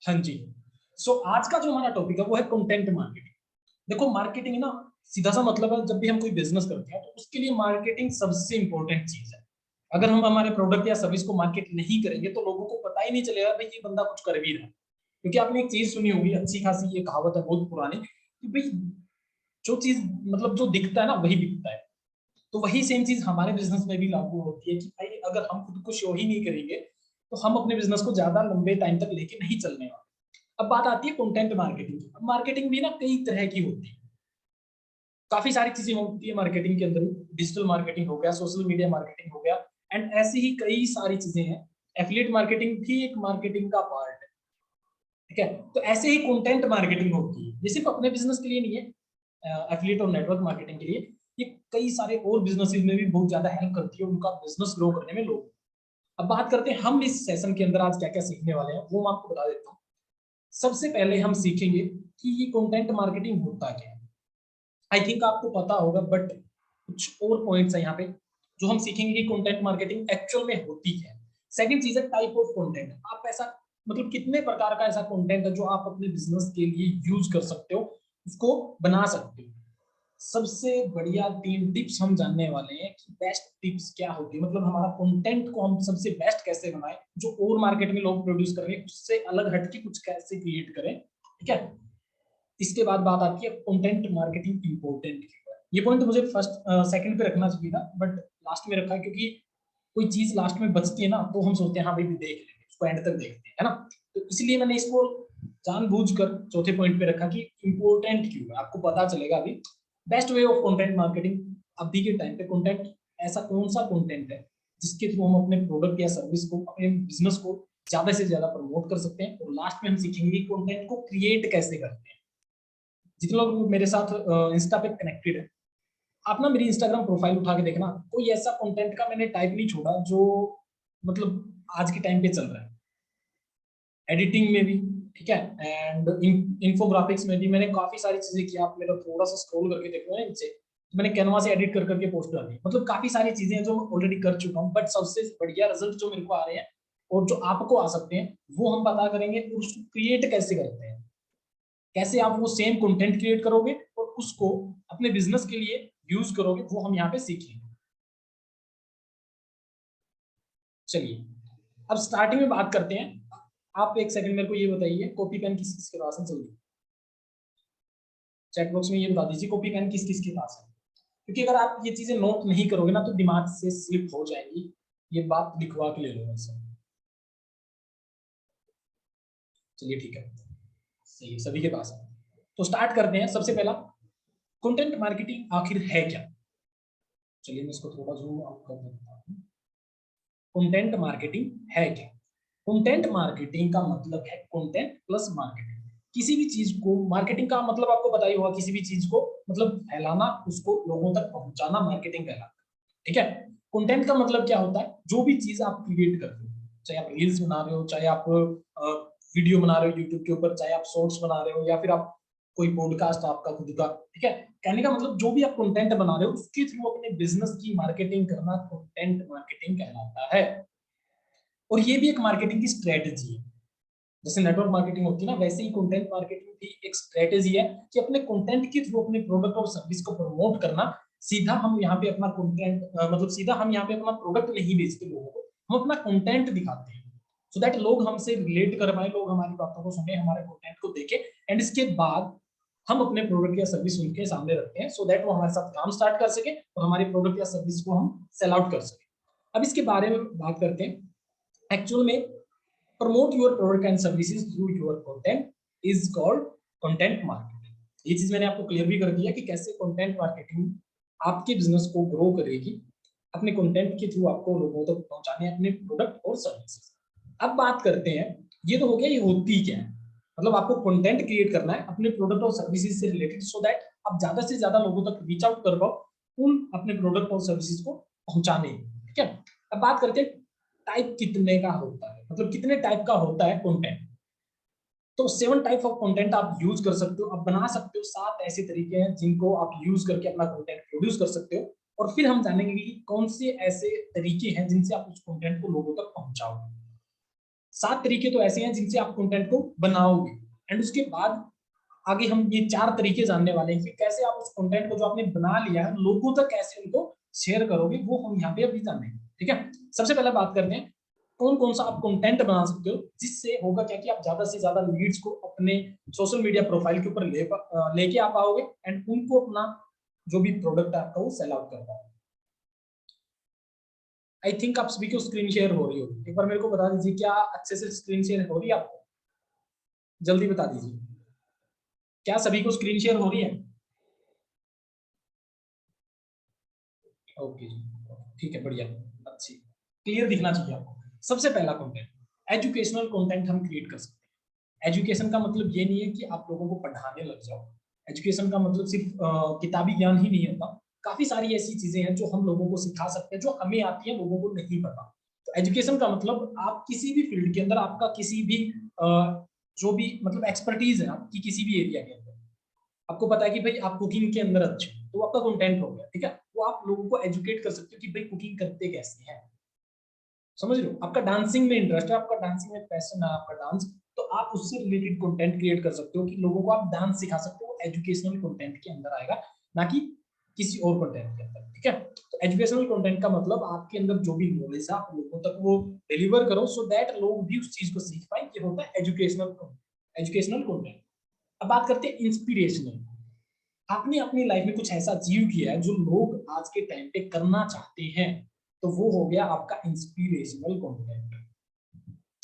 हाँ जी। आज का जो हमारा टॉपिक है वो है कंटेंट मार्केटिंग। देखो मार्केटिंग ना सीधा सा मतलब है, जब भी हम कोई बिजनेस करते हैं तो उसके लिए मार्केटिंग सबसे इंपॉर्टेंट चीज है। अगर हम हमारे प्रोडक्ट या सर्विस को मार्केट नहीं करेंगे तो लोगों को पता ही नहीं चलेगा भाई ये बंदा कुछ कर भी रहा है। क्योंकि आपने एक चीज सुनी होगी, अच्छी खासी ये कहावत है बहुत पुरानी, कि भाई जो चीज मतलब जो दिखता है ना वही बिकता है। तो वही सेम चीज हमारे बिजनेस में भी लागू होती है कि भाई अगर हम खुद को शो ही नहीं करेंगे तो हम अपने बिजनेस को ज्यादा लंबे टाइम तक लेके नहीं चलने वाले। अब बात आती है कंटेंट मार्केटिंग की। अब मार्केटिंग भी ना कई तरह की होती है, काफी सारी चीजें होती है मार्केटिंग के अंदर। डिजिटल मार्केटिंग हो गया, सोशल मीडिया मार्केटिंग हो गया, एंड ऐसी ही कई सारी चीजें हैं। एफिलिएट मार्केटिंग भी एक मार्केटिंग का पार्ट है। ठीक है, तो ऐसे ही कंटेंट मार्केटिंग होती है, ये सिर्फ अपने बिजनेस के लिए नहीं है, एफिलिएट और नेटवर्क मार्केटिंग के लिए। ये कई सारे और बिजनेसेस में भी बहुत ज्यादा हेल्प करती है उनका बिजनेस ग्रो करने में लोग। अब बात करते हैं हम इस सेशन के अंदर आज क्या क्या सीखने वाले हैं, वो मैं आपको बता देता हूँ। सबसे पहले हम सीखेंगे कि ये कंटेंट मार्केटिंग होता क्या है। आई थिंक आपको पता होगा, बट कुछ और पॉइंट्स है यहाँ पे जो हम सीखेंगे कि कंटेंट मार्केटिंग एक्चुअल में होती क्या है। सेकंड चीज है टाइप ऑफ कंटेंट। आप ऐसा मतलब कितने प्रकार का ऐसा कंटेंट है जो आप अपने बिजनेस के लिए यूज कर सकते हो, उसको बना सकते हो। सबसे बढ़िया 3 टिप्स हम जानने वाले हैं कि बेस्ट टिप्स क्या होती है, मतलब हमारा कंटेंट को हम सबसे बेस्ट कैसे बनाएं, जो और मार्केट में लोग प्रोड्यूस कर रहे हैं उससे अलग हटके कुछ कैसे क्रिएट करें। ठीक है, इसके बाद बात आती है कंटेंट मार्केटिंग इंपॉर्टेंट की। ये पॉइंट मुझे फर्स्ट सेकंड पे रखना चाहिए था, बट लास्ट में रखा क्योंकि कोई चीज लास्ट में बचती है ना तो हम सोचते हैं हाँ भाई भी देख लेंगे, उसको एंड तक देखते हैं, है ना। तो इसलिए मैंने इसको जानबूझकर चौथे पॉइंट पे रखा कि इंपॉर्टेंट क्यों है, आपको पता चलेगा अभी। Best way of content marketing. अभी के टाइम पे कंटेंट, ऐसा कौन सा कंटेंट है जिसके थ्रू हम अपने प्रोडक्ट या सर्विस को, अपने बिजनेस को ज्यादा से ज्यादा प्रमोट कर सकते हैं। और लास्ट में हम सीखेंगे कंटेंट को क्रिएट कैसे करते हैं। जितने लोग मेरे साथ इंस्टा पे कनेक्टेड है, आप ना मेरी इंस्टाग्राम प्रोफाइल उठा के देखना, कोई ऐसा कंटेंट का मैंने टाइप नहीं छोड़ा जो मतलब आज के टाइम पे चल रहा है। एडिटिंग में भी, ठीक है, एंड इन्फोग्राफिक्स में भी मैंने काफी सारी चीजें की। आप मेरा थोड़ा सा स्क्रॉल करके देखो ना नीचे, तो मैंने कैनवा से एडिट कर करके पोस्ट डाली, मतलब काफी सारी चीजें हैं जो मैं ऑलरेडी कर चुका हूँ। बट सबसे बढ़िया रिजल्ट जो मेरे को आ रहे हैं और जो आपको आ सकते हैं वो हम पता करेंगे। और उसको क्रिएट कैसे करते हैं, कैसे आप वो सेम कंटेंट क्रिएट करोगे और उसको अपने बिजनेस के लिए यूज करोगे, वो हम यहाँ पे सीख लेंगे। चलिए अब स्टार्टिंग में बात करते हैं। आप एक सेकंड मेरे को ये बताइए, कॉपी पेन किस किस के पास है, जल्दी चैट बॉक्स में ये बता दीजिए कॉपी पेन किस किस के पास है। क्योंकि अगर आप ये चीजें नोट नहीं करोगे ना तो दिमाग से स्लिप हो जाएगी। ये बात लिखवा के ले लो वैसे। चलिए ठीक है, सही है, सभी के पास है। तो स्टार्ट करते हैं। सबसे पहला, कंटेंट मार्केटिंग आखिर है क्या। चलिए मैं इसको थोड़ा जूम आउट कर देता हूँ। कंटेंट मार्केटिंग है क्या। कंटेंट मार्केटिंग का मतलब है कंटेंट प्लस मार्केटिंग। किसी भी चीज को, मार्केटिंग का मतलब आपको पता ही होगा, किसी भी चीज को मतलब फैलाना, उसको लोगों तक पहुंचाना मार्केटिंग कहलाता है। ठीक है, कंटेंट का मतलब क्या होता है, जो भी चीज आप क्रिएट करते हो, चाहे आप रील्स बना रहे हो, चाहे आप वीडियो बना रहे हो यूट्यूब के ऊपर, चाहे आप शॉर्ट्स बना रहे हो, या फिर आप कोई पॉडकास्ट आपका खुद का। ठीक है, कहने का मतलब जो भी आप कंटेंट बना रहे हो उसके थ्रू अपने बिजनेस की मार्केटिंग करना कंटेंट मार्केटिंग कहलाता है। और ये भी एक मार्केटिंग की स्ट्रेटेजी है। जैसे नेटवर्क मार्केटिंग होती है ना, वैसे ही कंटेंट मार्केटिंग भी एक स्ट्रेटेजी है कि अपने कंटेंट के थ्रू अपने प्रोडक्ट और सर्विस को प्रमोट करना। सीधा हम यहाँ पे अपना कंटेंट मतलब सीधा हम यहाँ पे अपना प्रोडक्ट नहीं बेचते लोगों को, हम अपना कंटेंट दिखाते हैं सो दैट लोग हमसे रिलेट कर पाए, लोग हमारी बातों को सुने, हमारे कंटेंट को देखें, एंड इसके बाद हम अपने प्रोडक्ट या सर्विस उनके सामने रखते हैं सो दैट वो हमारे साथ काम स्टार्ट कर सके और हमारी प्रोडक्ट या सर्विस को हम सेल आउट कर सके। अब इसके बारे में बात करते हैं। एक्चुअल में promote your product and services through your content is called content marketing। ये चीज मैंने आपको क्लियर भी कर दिया कि कैसे कंटेंट मार्केटिंग आपके बिजनेस को ग्रो करेगी, अपने कंटेंट के थ्रू आपको लोगों तक पहुंचाने अपने प्रोडक्ट और सर्विसेज। अब बात करते हैं, ये तो हो गया ये होती क्या है, मतलब आपको कंटेंट क्रिएट करना है अपने प्रोडक्ट और सर्विसेज से रिलेटेड सो दैट आप ज्यादा से ज्यादा लोगों तक रीच आउट कर पाओ उन अपने प्रोडक्ट और सर्विसेज को पहुंचाने। ठीक है, अब बात करते हैं टाइप कितने का होता है, मतलब कितने टाइप का होता है कंटेंट। तो 7 टाइप ऑफ कंटेंट आप यूज कर सकते हो, आप बना सकते हो। 7 ऐसे तरीके हैं जिनको आप यूज करके अपना कंटेंट प्रोड्यूस कर सकते हो। और फिर हम जानेंगे कि कौन से ऐसे तरीके हैं जिनसे आप उस कंटेंट को लोगों तक पहुंचाओगे। 7 तरीके तो ऐसे हैं जिनसे आप कंटेंट को बनाओगे, एंड उसके बाद आगे हम ये 4 तरीके जानने वाले हैं कि कैसे आप उस कंटेंट को जो आपने बना लिया है लोगों तक कैसे उनको शेयर करोगे, वो हम यहाँ पे अभी जानेंगे। ठीक है, सबसे पहले बात करते हैं कौन कौन सा आप कंटेंट बना सकते हो जिससे होगा क्या कि आप ज्यादा से ज्यादा लीड्स को अपने सोशल मीडिया प्रोफाइल के ऊपर लेके आ पाओगे एंड उनको अपना जो भी प्रोडक्ट है आपका वो सेल आउट कर पाओगे। आई थिंक आप सभी को स्क्रीन शेयर हो रही होगी, एक बार मेरे को बता दीजिए क्या अच्छे से स्क्रीन शेयर हो रही है आपको, जल्दी बता दीजिए क्या सभी को स्क्रीन शेयर हो रही है? ओके जी, ठीक है, बढ़िया, अच्छी क्लियर दिखना चाहिए आपको। सबसे पहला कंटेंट, एजुकेशनल कंटेंट हम क्रिएट कर सकते हैं। एजुकेशन का मतलब ये नहीं है कि आप लोगों को पढ़ाने लग जाओ, एजुकेशन का मतलब सिर्फ किताबी ज्ञान ही नहीं होता, काफी सारी ऐसी चीजें हैं जो हम लोगों को सिखा सकते हैं जो हमें आती है लोगों को नहीं पता। तो एजुकेशन का मतलब आप किसी भी फील्ड के अंदर आपका किसी भी जो भी मतलब एक्सपर्टीज है आपकी किसी भी एरिया के अंदर, आपको पता है कि भाई आप कुकिंग के अंदर अच्छे हो तो आपका कंटेंट हो गया, ठीक है, वो आप लोगों को एजुकेट कर सकते हो कि भाई कुकिंग करते कैसे हैं, समझ रहे हो, आपका डांसिंग में इंटरेस्ट है, आपका डांसिंग में पैशन है, आपका डांस, तो आप उससे रिलेटेड कंटेंट क्रिएट कर सकते हो कि लोगों को आप डांस सिखा सकते हो, एजुकेशनल कंटेंट के अंदर आएगा, ना कि किसी और कंटेंट के अंदर। ठीक है, तो एजुकेशनल कंटेंट का मतलब आपके अंदर जो भी नॉलेज है आप लोगों तक वो डिलीवर करो सो दैट लोग भी उस चीज को सीख पाए, ये होता है एजुकेशनल कंटेंट। अब बात करते हैं इंस्पिरेशनल, आपने अपनी लाइफ में कुछ ऐसा अचीव किया है जो लोग आज के टाइम पे करना चाहते हैं, तो वो हो गया आपका इंस्पिरेशनल कंटेंट।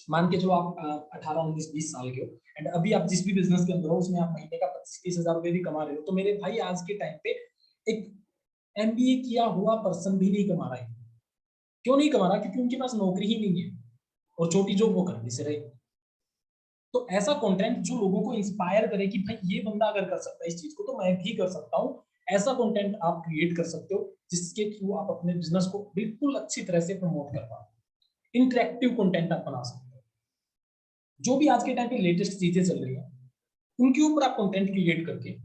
मान के चलो आप 18 19 20 साल के हो एंड अभी आप जिस भी बिजनेस के अंदर हो उसमें आप महीने का 25 30 हजार रुपए भी कमा रहे हो, तो मेरे भाई आज के टाइम पे एक एमबीए किया हुआ पर्सन भी नहीं कमा रहा है। क्यों नहीं कमा रहा? क्योंकि उनके पास नौकरी ही नहीं है और छोटी जॉब वो करने से रहे। तो ऐसा कंटेंट जो लोगों को इंस्पायर करे कि भाई ये बंदा अगर कर सकता है इस चीज को तो मैं भी कर सकता हूँ, ऐसा कंटेंट आप क्रिएट कर सकते हो जिसके थ्रू आप अपने बिजनेस को बिल्कुल अच्छी तरह से प्रमोट कर पाओ। इंटरेक्टिव कंटेंट आप बना सकते हो, जो भी आज के टाइम पे लेटेस्ट चीजें चल रही है उनके ऊपर आप कंटेंट क्रिएट करके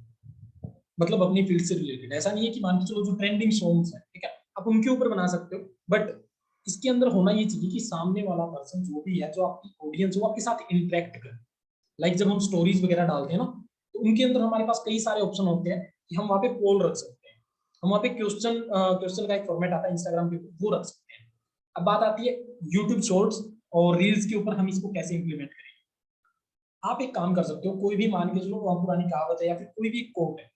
मतलब अपनी फील्ड से रिलेटेड, ऐसा नहीं है कि मान के चलो जो ट्रेंडिंग सॉन्ग्स है, ठीक है, आप उनके ऊपर बना सकते हो, बट इसके अंदर होना ये चाहिए कि सामने वाला पर्सन जो भी है, जो आपकी ऑडियंस वो आपके साथ इंटरेक्ट करे। लाइक जब हम स्टोरीज वगैरह डालते हैं ना तो उनके अंदर हमारे पास कई सारे ऑप्शन होते हैं कि हम वहाँ पे पोल रख सकते हैं, हम वहाँ पे क्वेश्चन का एक फॉर्मेट आता है इंस्टाग्राम पे वो रख सकते हैं। अब बात आती है यूट्यूब शॉर्ट्स और रील्स के ऊपर हम इसको कैसे इंप्लीमेंट करें। आप एक काम कर सकते हो, कोई भी मान के चलो पुरानी कहावत है या फिर कोई भी कोट है,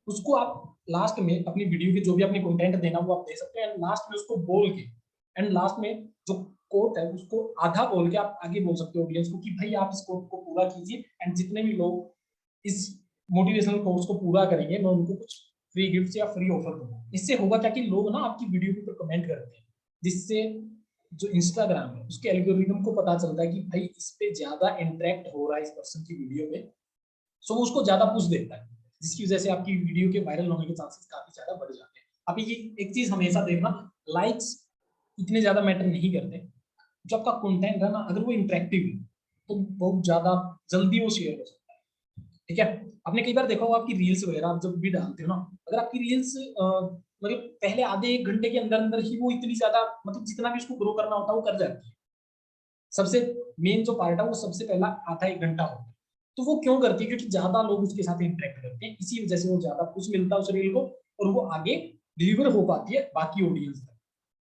उसको आप लास्ट में अपनी वीडियो के जो भी अपने कंटेंट देना वो आप दे सकते हैं एंड लास्ट में उसको बोल के एंड लास्ट में जो कोट है उसको आधा बोल के आप आगे बोल सकते हो ऑडियंस को कि भाई आप इस कोट को पूरा कीजिए एंड जितने भी लोग इस मोटिवेशनल कोर्स को पूरा करेंगे मैं उनको कुछ फ्री गिफ्ट या फ्री ऑफर दूंगा। इससे होगा क्या कि लोग ना आपकी वीडियो के ऊपर कमेंट करते हैं, जिससे जो इंस्टाग्राम है उसके एल्गोरिथम को पता चलता है कि भाई इस पे ज्यादा इंटरेक्ट हो रहा है इस पर्सन की वीडियो में, सो वो उसको ज्यादा पुश देता है, जिसकी वजह से आपकी वीडियो के वायरल होने के चांसेस काफी ज्यादा बढ़ जाते हैं। अभी ये एक चीज हमेशा देखना, लाइक्स इतने ज्यादा मैटर नहीं करते, जो आपका कंटेंट है ना अगर वो इंटरेक्टिव है तो बहुत ज्यादा जल्दी वो शेयर हो सकता है। ठीक है, आपने कई बार देखा होगा आपकी रील्स वगैरह आप जब भी डालते हो ना, अगर आपकी रील्स मतलब पहले आधे 1 घंटे के अंदर अंदर ही वो इतनी ज्यादा मतलब जितना भी उसको ग्रो करना होता है वो कर जाती है, सबसे मेन जो पार्ट है वो सबसे पहला आधा 1 घंटा होता है। तो वो क्यों करती है? क्योंकि ज्यादा लोग उसके साथ इंटरेक्ट करते हैं, इसी वजह से वो ज्यादा पुश मिलता है उस रील को और वो आगे डिलीवर हो पाती है बाकी ऑडियंस तक।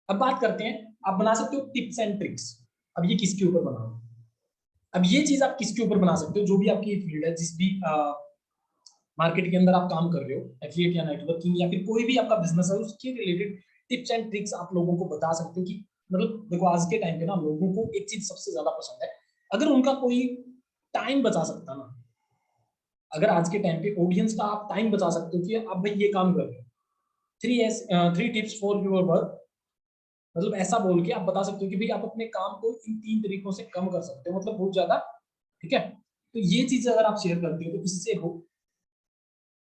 अब बात करते हैं, आप बना सकते हो टिप्स एंड ट्रिक्स। अब ये किसके ऊपर बनाओ? अब ये चीज आप किसके ऊपर बना सकते हो? जो भी आपकी फील्ड है, जिस भी मार्केट के अंदर आप काम कर रहे हो, एफिलिएट या नेटवर्किंग या फिर कोई भी आपका बिजनेस है, उसके रिलेटेड टिप्स एंड ट्रिक्स आप लोगों को बता सकते हो कि मतलब देखो आज के टाइम पे ना लोगों को एक चीज सबसे ज्यादा पसंद है, अगर उनका कोई टाइम बचा सकता ना, अगर आज के टाइम पे ऑडियंस का आप टाइम बचा सकते हो कि आप भाई ये काम कर रहे हो, 3 टिप्स फॉर योर वर्क, मतलब ऐसा बोल के आप बता सकते हो कि भाई आप अपने काम को इन 3 तरीकों से कम कर सकते हो, मतलब बहुत ज्यादा। ठीक है, तो ये चीज अगर आप शेयर करते हो तो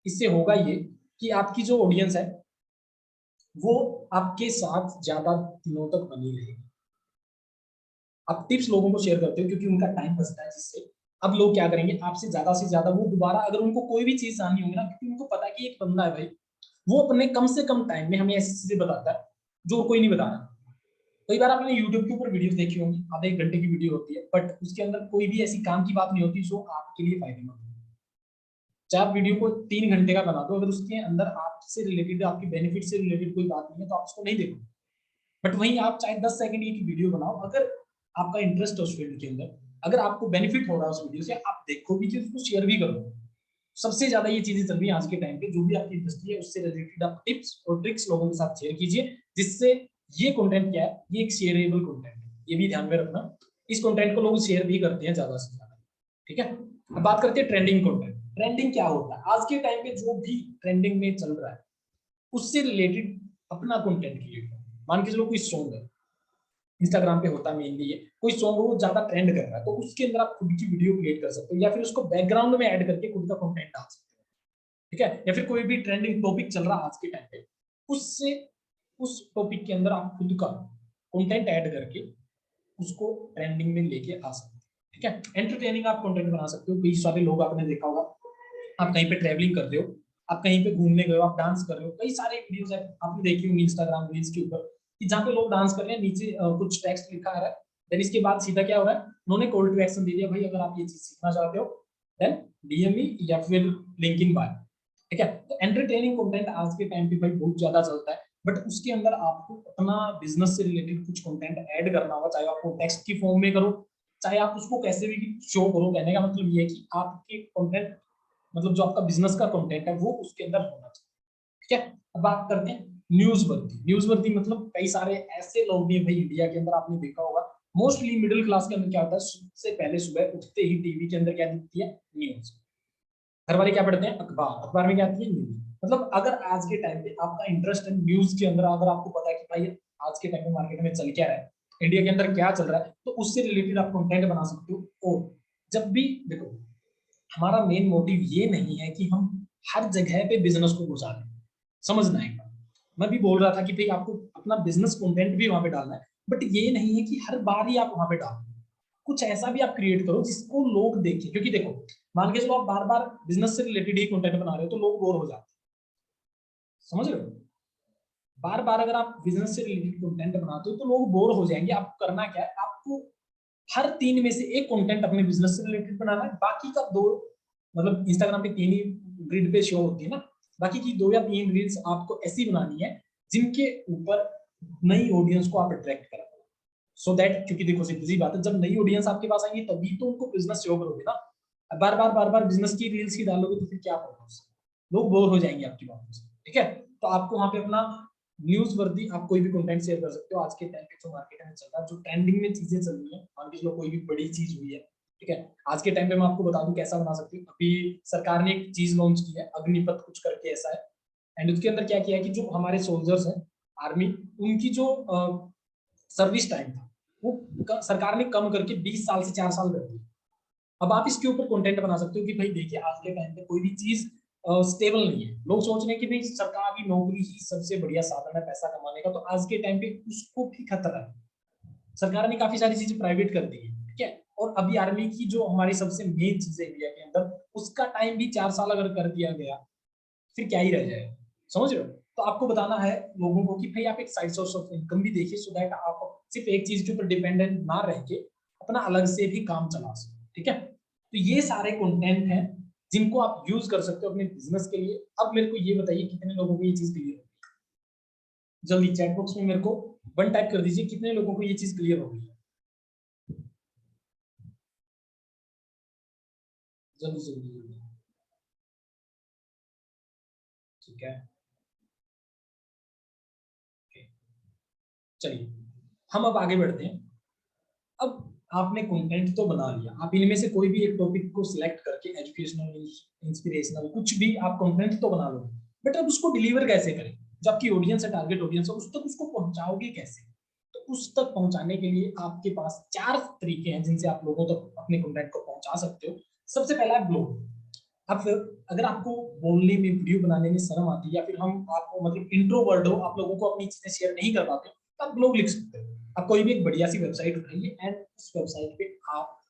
इससे होगा ये कि आपकी जो ऑडियंस है वो आपके साथ ज्यादा दिनों तक बनी रहेगी। आप टिप्स लोगों को शेयर करते हो क्योंकि उनका टाइम बचता है, जिससे अब लोग क्या करेंगे आपसे ज्यादा से ज्यादा वो दोबारा अगर उनको कोई भी चीज जाननी होगी ना, क्योंकि उनको पता है कि एक बंदा है भाई वो अपने कम से कम टाइम में हमें ऐसी चीजें बताता है जो कोई नहीं बता रहा, कई बार आपने यूट्यूब के ऊपर वीडियो देखी होंगी, आधे 1 घंटे की वीडियो होती है, बट उसके अंदर कोई भी ऐसी काम की बात नहीं होती जो आपके लिए फायदेमंद हो। चाहे आप वीडियो को 3 घंटे का बना दो, अगर उसके अंदर आपसे रिलेटेड, आपकी बेनिफिट से रिलेटेड कोई बात नहीं है तो आप उसको नहीं देखो। बट वहीं आप चाहे 10 सेकंड की वीडियो बनाओ, अगर आपका इंटरेस्ट है उस फील्ड के अंदर, अगर आपको बेनिफिट हो रहा है उस वीडियो से, आप देखो भी कि उसको शेयर भी करो। सबसे ज्यादा ये चीजें चल रही है आज के टाइम पे, जो भी आपकी इंडस्ट्री है उससे रिलेटेड आप टिप्स और ट्रिक्स लोगों के साथ शेयर कीजिए, जिससे ये कंटेंट क्या है, ये एक शेयरेबल कंटेंट है, ये भी ध्यान में रखना। इस कंटेंट को लोग शेयर भी करते हैं ज्यादा से ज्यादा। ठीक है, अब बात करते हैं ट्रेंडिंग कंटेंट। ट्रेंडिंग क्या होता है? आज के टाइम पे जो भी ट्रेंडिंग में चल रहा है उससे रिलेटेड अपना कंटेंट क्रिएट करो। मान के चलो कोई सॉन्ग है, इंस्टाग्राम पे होता मेनली ये, कोई सॉन्ग वो ज्यादा ट्रेंड कर रहा है, तो उसके अंदर आप खुद की वीडियो क्रिएट कर सकते हो, या फिर उसको बैकग्राउंड में ऐड करके खुद का कंटेंट डाल सकते हो। ठीक है, या फिर कोई भी ट्रेंडिंग टॉपिक चल रहा है आज के टाइम पे, उससे उस टॉपिक के अंदर आप खुद का कंटेंट ऐड करके उसको ट्रेंडिंग में लेके आ सकते हो। ठीक है, एंटरटेनिंग आप कंटेंट बना सकते हो। कई सारे लोग आपने देखा होगा, आप कहीं पे ट्रैवलिंग कर रहे हो, आप कहीं पे घूमने गए हो, आप डांस कर रहे हो, कई सारे वीडियोस है आपने देखी होंगी इंस्टाग्राम रील्स के ऊपर, कि जहाँ पे लोग डांस कर रहे हैं, नीचे कुछ टेक्स्ट लिखा आ रहा है, देन इसके बाद सीधा क्या हो रहा है, उन्होंने कॉल टू एक्शन दे दिया, भाई अगर आप ये चीज सीखना चाहते हो देन डीएम मी या फिर लिंक इन बाय। ठीक है, तो एंटरटेनिंग कंटेंट आज के टाइम पे भाई बहुत ज्यादा चलता है, बट उसके अंदर आपको अपना बिजनेस से रिलेटेड कुछ कंटेंट ऐड करना होगा, चाहे आपको टेक्स्ट की फॉर्म में करो, चाहे आप उसको कैसे भी शो करो। कहने का मतलब ये है कि आपके कंटेंट, मतलब जो आपका बिजनेस का कंटेंट है वो उसके अंदर होना चाहिए। ठीक है, अब बात करते हैं न्यूज वर्दी। न्यूज वर्दी मतलब कई सारे ऐसे लोग भी भाई इंडिया के अंदर, आपने देखा होगा मोस्टली मिडिल क्लास के अंदर क्या होता है, सबसे पहले सुबह उठते ही टीवी के अंदर क्या दिखती है, न्यूज। घर वाले क्या पढ़ते हैं, अखबार। अखबार में क्या आती है, न्यूज। मतलब अगर आज के टाइम पे आपका इंटरेस्ट है न्यूज के अंदर, अगर आपको पता है कि भाई आज के टाइम में मार्केट में चल क्या रहा है, इंडिया के अंदर क्या चल रहा है, तो उससे रिलेटेड आप कंटेंट बना सकते हो। और जब भी देखो, हमारा मेन मोटिव ये नहीं है कि हम हर जगह पे बिजनेस को घुसा दें, समझना है। मैं भी बोल रहा था कि भाई आपको अपना बिजनेस कंटेंट भी वहां पे डालना है, बट ये नहीं है कि हर बार ही आप वहां पे डालो। कुछ ऐसा भी आप क्रिएट करो जिसको लोग देखें, क्योंकि देखो मान के चलो आप बार बार बिजनेस से रिलेटेड ही कंटेंट बना रहे हो तो लोग बोर हो जाते हैं, समझ रहे हो? बार बार अगर आप बिजनेस से रिलेटेड कंटेंट बनाते हो तो लोग बोर हो जाएंगे। आपको करना क्या है, आपको हर 3 में से एक कंटेंट अपने बिजनेस से रिलेटेड बनाना है, बाकी का 2, मतलब इंस्टाग्राम पे 3 ही ग्रिड पे शो होती है ना, बाकी की 2 या 3 रील्स आपको ऐसी बनानी है जिनके ऊपर नई ऑडियंस को आप अट्रैक्ट करा, सो दैट, क्योंकि देखो सीधी बात है, जब नई ऑडियंस आपके पास आएंगी तभी तो उनको बिजनेस शो करोगे ना। बार बार बिजनेस की रील्स ही डालोगे तो फिर क्या होगा उससे, लोग बोर हो जाएंगे आपकी बातों से। ठीक है, तो आपको वहां पे अपना न्यूज वर्दी आप कोई भी कंटेंट शेयर कर सकते हो। आज के टाइम पे जो मार्केट में चल रहा है, जो ट्रेंडिंग में चीजें चल रही है, मान के चलो कोई भी बड़ी चीज हुई है, ठीक है, आज के टाइम पे मैं आपको बता दूं कैसा बना सकती हूँ। अभी सरकार ने एक चीज लॉन्च की है, अग्निपथ कुछ करके ऐसा है, एंड उसके अंदर क्या किया है कि जो हमारे सोल्जर्स हैं, आर्मी, उनकी जो सर्विस टाइम था वो सरकार ने कम करके 20 साल से 4 साल कर दिया। अब आप इसके ऊपर कंटेंट बना सकते हो कि भाई देखिए आज के टाइम पे कोई भी चीज स्टेबल नहीं है। लोग सोच रहे हैं कि भाई सरकारी नौकरी ही सबसे बढ़िया साधन है पैसा कमाने का, तो आज के टाइम पे उसको भी खतरा है। सरकार ने काफी सारी चीजें प्राइवेट कर दी है, ठीक है, और अभी आर्मी की जो हमारी सबसे मेन चीज है इंडिया के अंदर, उसका टाइम भी 4 साल अगर कर दिया गया फिर क्या ही रह जाएगा, समझ रहे हो? तो आपको बताना है लोगों को कि भाई आप एक साइड सोर्स ऑफ इनकम भी देखिए, सो दैट आप सिर्फ एक चीज के ऊपर डिपेंडेंट ना रह के अपना अलग से भी काम चला सको। ठीक है, तो ये सारे कंटेंट हैं जिनको आप यूज कर सकते हो अपने बिजनेस के लिए। अब मेरे को ये बताइए कितने लोगों को ये चीज क्लियर है, जल्दी चैट बॉक्स में मेरे को 1 टाइप कर दीजिए, कितने लोगों को ये चीज क्लियर हो गई है, जल्दी जल्दी जल्दी। ठीक है, चलिए हम अब आगे बढ़ते हैं। अब आपने कंटेंट तो बना लिया, आप इनमें से कोई भी एक टॉपिक को सिलेक्ट करके एजुकेशनल, इंस्पिरेशनल, कुछ भी आप कंटेंट तो बना लो, बट अब उसको डिलीवर कैसे करें? जो आपकी ऑडियंस है, टारगेट ऑडियंस है, उस तक उसको पहुंचाओगे कैसे? तो उस तक पहुंचाने के लिए आपके पास 4 तरीके हैं जिनसे आप लोगों तक अपने कंटेंट को पहुंचा सकते हो। सबसे पहला है ब्लॉग। अब अगर आपको बोलने में, वीडियो बनाने में शर्म आती है, या फिर हम आपको मतलब इंट्रोवर्ट हो, आप लोगों को अपनी चीजें शेयर नहीं कर पाते, तो आप ब्लॉग लिख सकते हो। आप कोई भी एक बढ़िया सी वेबसाइट उठाइए एंड उस वेबसाइट पे आप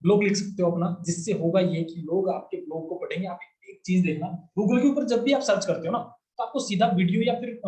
ब्लॉग लिख सकते हो अपना, जिससे होगा ये कि लोग आपके ब्लॉग को पढ़ेंगे। आप एक चीज देखना, गूगल के ऊपर जब भी आप सर्च करते हो ना, तो आपको सीधा वीडियो या फिर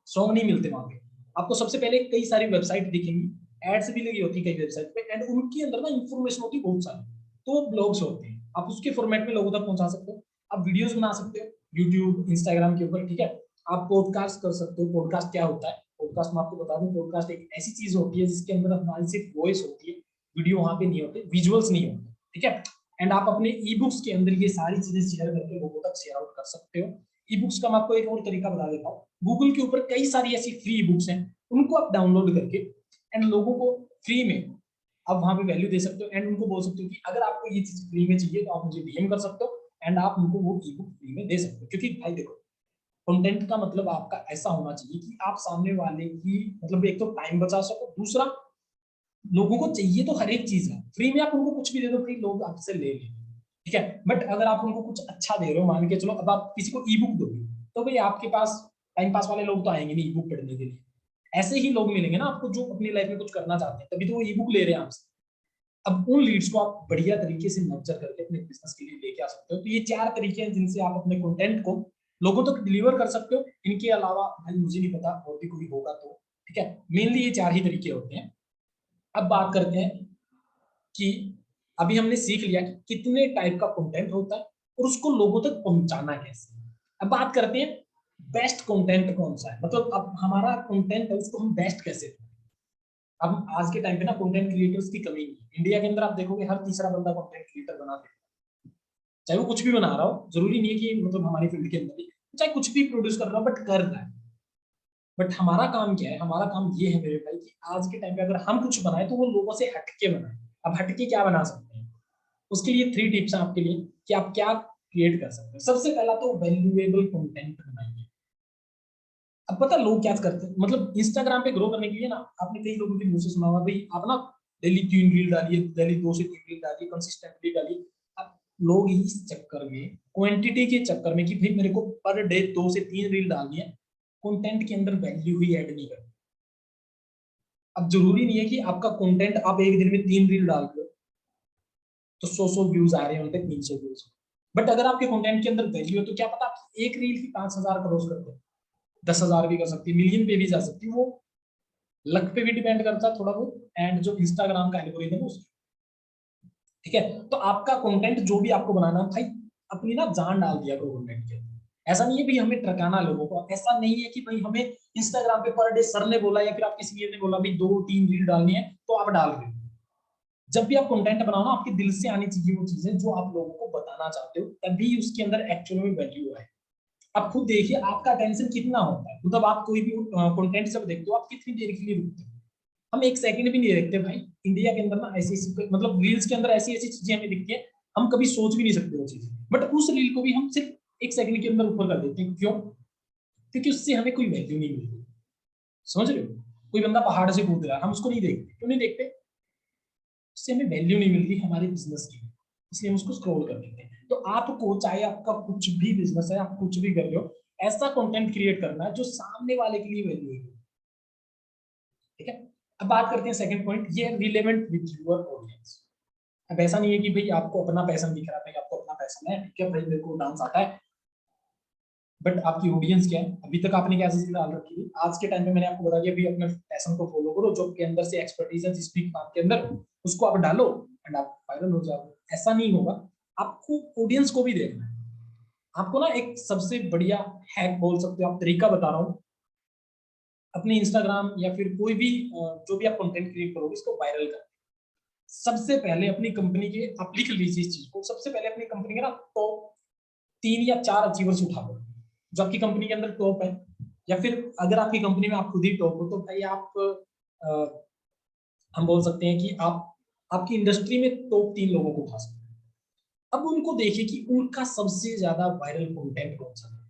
सॉन्ग नहीं मिलते वहां पे, आपको सबसे पहले कई सारी वेबसाइट दिखेंगी, एड्स भी लगी होती है कई वेबसाइट पे, एंड उनके अंदर ना इंफॉर्मेशन होती है बहुत सारी, तो वो ब्लॉग्स होते हैं, आप उसके फॉर्मेट में लोगों तक पहुंचा सकते हो। आप वीडियोस बना सकते हो यूट्यूब, इंस्टाग्राम के ऊपर, ठीक है। आप पॉडकास्ट कर सकते हो। पॉडकास्ट क्या होता है? पॉडकास्ट मैं आपको बता दूं, पॉडकास्ट एक ऐसी चीज होती है जिसके अंदर हमारी सिर्फ वॉइस होती है, वीडियो वहां पे नहीं होते, विजुअल्स नहीं होते, ठीक है। एंड आप अपने ई बुक्स के अंदर ये सारी चीजें शेयर करके लोगों तक शेयर आउट कर सकते हो। ई बुक्स का मैं आपको एक और तरीका बता देता हूँ। गूगल के ऊपर कई सारी ऐसी फ्री बुक्स हैं, उनको आप डाउनलोड करके एंड लोगों को फ्री में आप वहां पे वैल्यू दे सकते हो, एंड उनको बोल सकते हो कि अगर आपको ये चीज फ्री में चाहिए तो आप मुझे डीएम कर सकते हो, एंड आप उनको वो ई बुक फ्री में दे सकते हो। क्योंकि भाई देखो, कंटेंट का मतलब आपका ऐसा होना चाहिए कि आप सामने वाले की मतलब एक तो टाइम बचा सको, दूसरा लोगों को चाहिए तो हर एक चीज है, फ्री में आप उनको कुछ भी दे दो, फ्री लोग आपसे ले लेंगे, ठीक है। बट अगर आप उनको कुछ अच्छा दे रहे हो, मान के चलो अब आप किसी को ई बुक दोगे, तो भाई आपके पास टाइम पास वाले लोग तो आएंगे नहीं ई बुक पढ़ने के लिए, ऐसे ही लोग मिलेंगे ना आपको जो अपनी लाइफ में कुछ करना चाहते हैं, तभी तो वो ई बुक ले रहे हैं आपसे। अब उन लीड्स को आप बढ़िया तरीके से नर्चर करके अपने बिजनेस के लिए लेके आ सकते हो। तो ये 4 तरीके हैं जिनसे आप अपने कंटेंट को लोगों तक डिलीवर कर सकते हो। इनके अलावा भाई मुझे नहीं पता और भी कोई होगा तो, ठीक है। मेनली ये 4 ही तरीके होते हैं। अब बात करते हैं कि अभी हमने सीख लिया कि कितने टाइप का कंटेंट होता है और उसको लोगों तक पहुंचाना कैसे। अब बात करते हैं बेस्ट कंटेंट कौन सा है, मतलब अब हमारा कंटेंट है उसको हम बेस्ट कैसे दें। अब आज के टाइम पे ना कंटेंट क्रिएटर्स की कमी नहीं है। इंडिया के अंदर आप देखोगे हर तीसरा बंदा कंटेंट क्रिएटर बना दे, चाहे वो कुछ भी बना रहा हो, जरूरी नहीं है कि मतलब हमारी फील्ड के अंदर ही, चाहे कुछ भी प्रोड्यूस कर रहा हो, बट कर रहा है। बट हमारा काम क्या है? हमारा काम ये है मेरे भाई कि आज के टाइम पे अगर हम कुछ बनाए तो वो लोगों से हटके बनाए। अब हटके क्या बना सकते हैं? उसके लिए 3 टिप्स हैं आपके लिए कि आप क्या क्रिएट कर सकते हैं। सबसे पहला तो वैल्यूएबल कंटेंट बनाइए। अब पता लोग क्या करते हैं, मतलब इंस्टाग्राम पे ग्रो करने के लिए ना, आपने कई लोगों के मुंह से सुना होगा भाई आप ना डेली 3 रील डालिए, डेली 2 से 3 रील डालिए, कंसिस्टेंटली डालिए। अब लोग इस चक्कर में, क्वांटिटी के चक्कर में कि भाई मेरे को पर डे 2 से 3 रील डालनी है, कंटेंट के अंदर वैल्यू ही ऐड नहीं करते। अब जरूरी नहीं है कि आपका कंटेंट आप एक दिन में 3 रील डाल रहे हो तो 100 व्यूज आ रहे हैं, उनके 300 व्यूज। बट अगर आपके कंटेंट के अंदर वैल्यू है तो क्या पता आप एक रील की 5,000 क्रॉस कर दो, 10,000 भी कर सकती है, मिलियन पे भी जा सकती है। वो लक पे भी डिपेंड करता है थोड़ा बहुत, एंड जो इंस्टाग्राम का एल्गोरिथम है उसके, ठीक है। तो आपका कंटेंट जो भी आपको बनाना है भाई, अपनी ना जान डाल दिया करो कंटेंट के। ऐसा नहीं है भाई हमें ट्रकाना लोगों को, ऐसा नहीं है कि भाई हमें इंस्टाग्राम पे पर डे सर ने बोला या फिर आपके सीनियर ने बोला भाई 2-3 रील डालनी है तो आप डाल रहे हो। जब भी आप कंटेंट बनाओ ना, आपके दिल से आनी चाहिए वो चीजें जो आप लोगों को बताना चाहते हो, तभी उसके अंदर एक्चुअल में वैल्यू है। आप खुद देखिए आपका अटेंशन कितना होता है, मतलब आप कोई भी कंटेंट जब देखते हो आप कितनी देर के लिए रुकते हो। हम एक सेकंड भी नहीं देखते भाई। इंडिया के अंदर ना ऐसी ऐसी मतलब रील्स के अंदर ऐसी ऐसी चीजें हमें दिखती है, हम कभी सोच भी नहीं सकते वो चीजें, बट उस रील को भी हम सिर्फ एक सेकंड के अंदर ऊपर कर देते हैं। क्यों? क्योंकि उससे हमें कोई वैल्यू नहीं मिलती। समझ रहे हो? कोई बंदा पहाड़ से कूद रहा है, हम उसको नहीं देखते। क्यों नहीं देखते? उससे हमें वैल्यू नहीं मिलती हमारे बिजनेस की, इसलिए हम उसको स्क्रॉल कर देते हैं। तो आपको चाहे आपका कुछ भी बिजनेस है, आप कुछ भी कर रहे हो, ऐसा कंटेंट क्रिएट करना है जो सामने वाले के लिए वैल्यू है, ठीक है। अब बात करते हैं सेकंड पॉइंट, ये रिलेवेंट विद योर ऑडियंस। अब ऐसा नहीं है कि भाई आपको अपना पैशन दिख रहा है, भाई आपको अपना पैशन है, ठीक है भाई मेरे को डांस आता है, बट आपकी ऑडियंस क्या है? अभी तक आपने क्या चीज डाल रखी है? आज के टाइम पे मैंने आपको बता दिया, भाई अपने पैशन को फॉलो करो, जो आपके अंदर से एक्सपर्टीज है जिस भी काम के अंदर, उसको आप डालो एंड आप वायरल हो जाओ। ऐसा नहीं होगा, आपको ऑडियंस को भी देखना है। आपको ना एक सबसे बढ़िया हैक बोल सकते हो आप, तरीका बता रहा हूँ। अपने इंस्टाग्राम या फिर कोई भी जो भी आप कंटेंट क्रिएट करोगे इसको वायरल कर, सबसे पहले अपनी कंपनी के, आप लिख लीजिए इस चीज को, सबसे पहले अपनी कंपनी के ना टॉप 3 या 4 अचीवर्स उठा लो जो आपकी कंपनी के अंदर टॉप है। या फिर अगर आपकी कंपनी में आप खुद ही टॉप हो तो भाई आप हम बोल सकते हैं कि आप आपकी इंडस्ट्री में टॉप 3 लोगों को उठा सकते हैं। अब उनको देखिए कि उनका सबसे ज्यादा वायरल कंटेंट कौन सा है।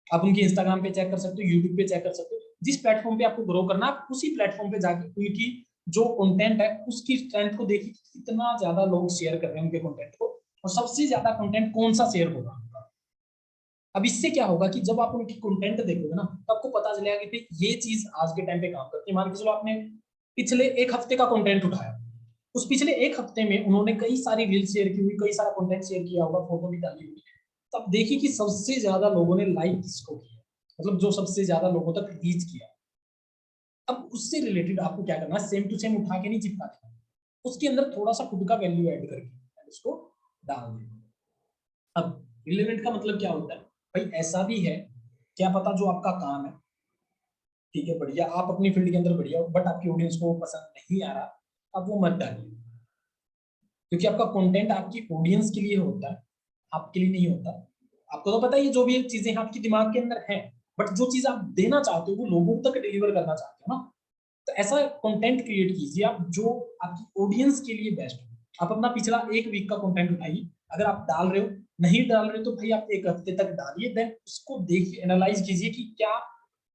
आप उनकी इंस्टाग्राम पे चेक कर सकते हो, यूट्यूब पे चेक कर सकते हो, जिस प्लेटफॉर्म पे आपको ग्रो करना है उसी प्लेटफॉर्म पे जाके उनकी जो कंटेंट है उसकी स्ट्रेंथ को देखिए कितना ज्यादा लोग शेयर कर रहे हैं उनके कंटेंट को, और सबसे ज्यादा कंटेंट कौन सा शेयर होगा। अब इससे क्या होगा कि जब आप उनकी कंटेंट देखोगे ना तो आपको पता चलेगा कि भाई ये चीज आज के टाइम पे काम करती है। मान के चलो आपने पिछले एक हफ्ते का कंटेंट उठाया, उस पिछले एक हफ्ते में उन्होंने कई सारी रील शेयर की हुई, कई सारा कंटेंट शेयर किया होगा, फोटो भी डाली हुई है, तब देखिए कि सबसे ज्यादा लोगों ने लाइक किसको किया, मतलब जो सबसे ज्यादा लोगों तक रीच किया। अब उससे रिलेटेड आपको क्या करना है, सेम टू सेम उठा के नहीं चिपका देना, उसके अंदर थोड़ा सा खुद का वैल्यू ऐड करके उसको डाल देना। अब रिलेवेंट का मतलब क्या होता है, भाई ऐसा भी है, क्या पता जो आपका काम है, ठीक है बढ़िया, आप अपनी फील्ड के अंदर बढ़िया हो, बट आपकी ऑडियंस को पसंद नहीं आ रहा, अब वो मत डालिए, क्योंकि आपका कंटेंट आपकी ऑडियंस के लिए होता है, आपके लिए नहीं होता। आपको तो पता ही है जो भी चीजें आपके दिमाग के अंदर है, बट जो चीज आप देना चाहते हो वो लोगों तक डिलीवर करना चाहते हो ना, तो ऐसा कंटेंट क्रिएट कीजिए आप जो आपकी ऑडियंस के लिए बेस्ट हो। आप अपना पिछला एक वीक का कंटेंट उठाइए, अगर आप डाल रहे हो, नहीं डाल रहे हो तो भाई आप एक हफ्ते तक डालिए, देन उसको देखिए, एनालाइज कीजिए कि क्या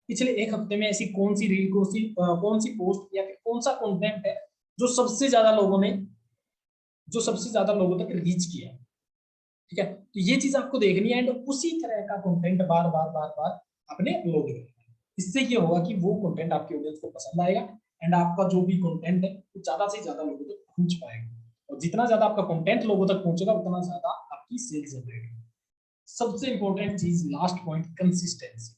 पिछले एक हफ्ते में ऐसी कौन सी रील, कौन सी पोस्ट या फिर कौन सा कंटेंट है जो सबसे ज्यादा लोगों ने, जो सबसे ज्यादा लोगों तक रीच किया है। ठीक है, तो ये चीज आपको देखनी है एंड उसी तरह का कंटेंट बार बार बार बार आपने अपलोड करना है। इससे ये होगा कि वो कंटेंट आपकी ऑडियंस को पसंद आएगा एंड आपका जो भी कंटेंट है वो ज्यादा से ज्यादा लोगों तक पहुंच पाएगा, और जितना ज्यादा आपका कंटेंट लोगों तक पहुंचेगा उतना ज्यादा आपकी सेल्स जनरेट होगी। सबसे इंपॉर्टेंट चीज, लास्ट पॉइंट, कंसिस्टेंसी।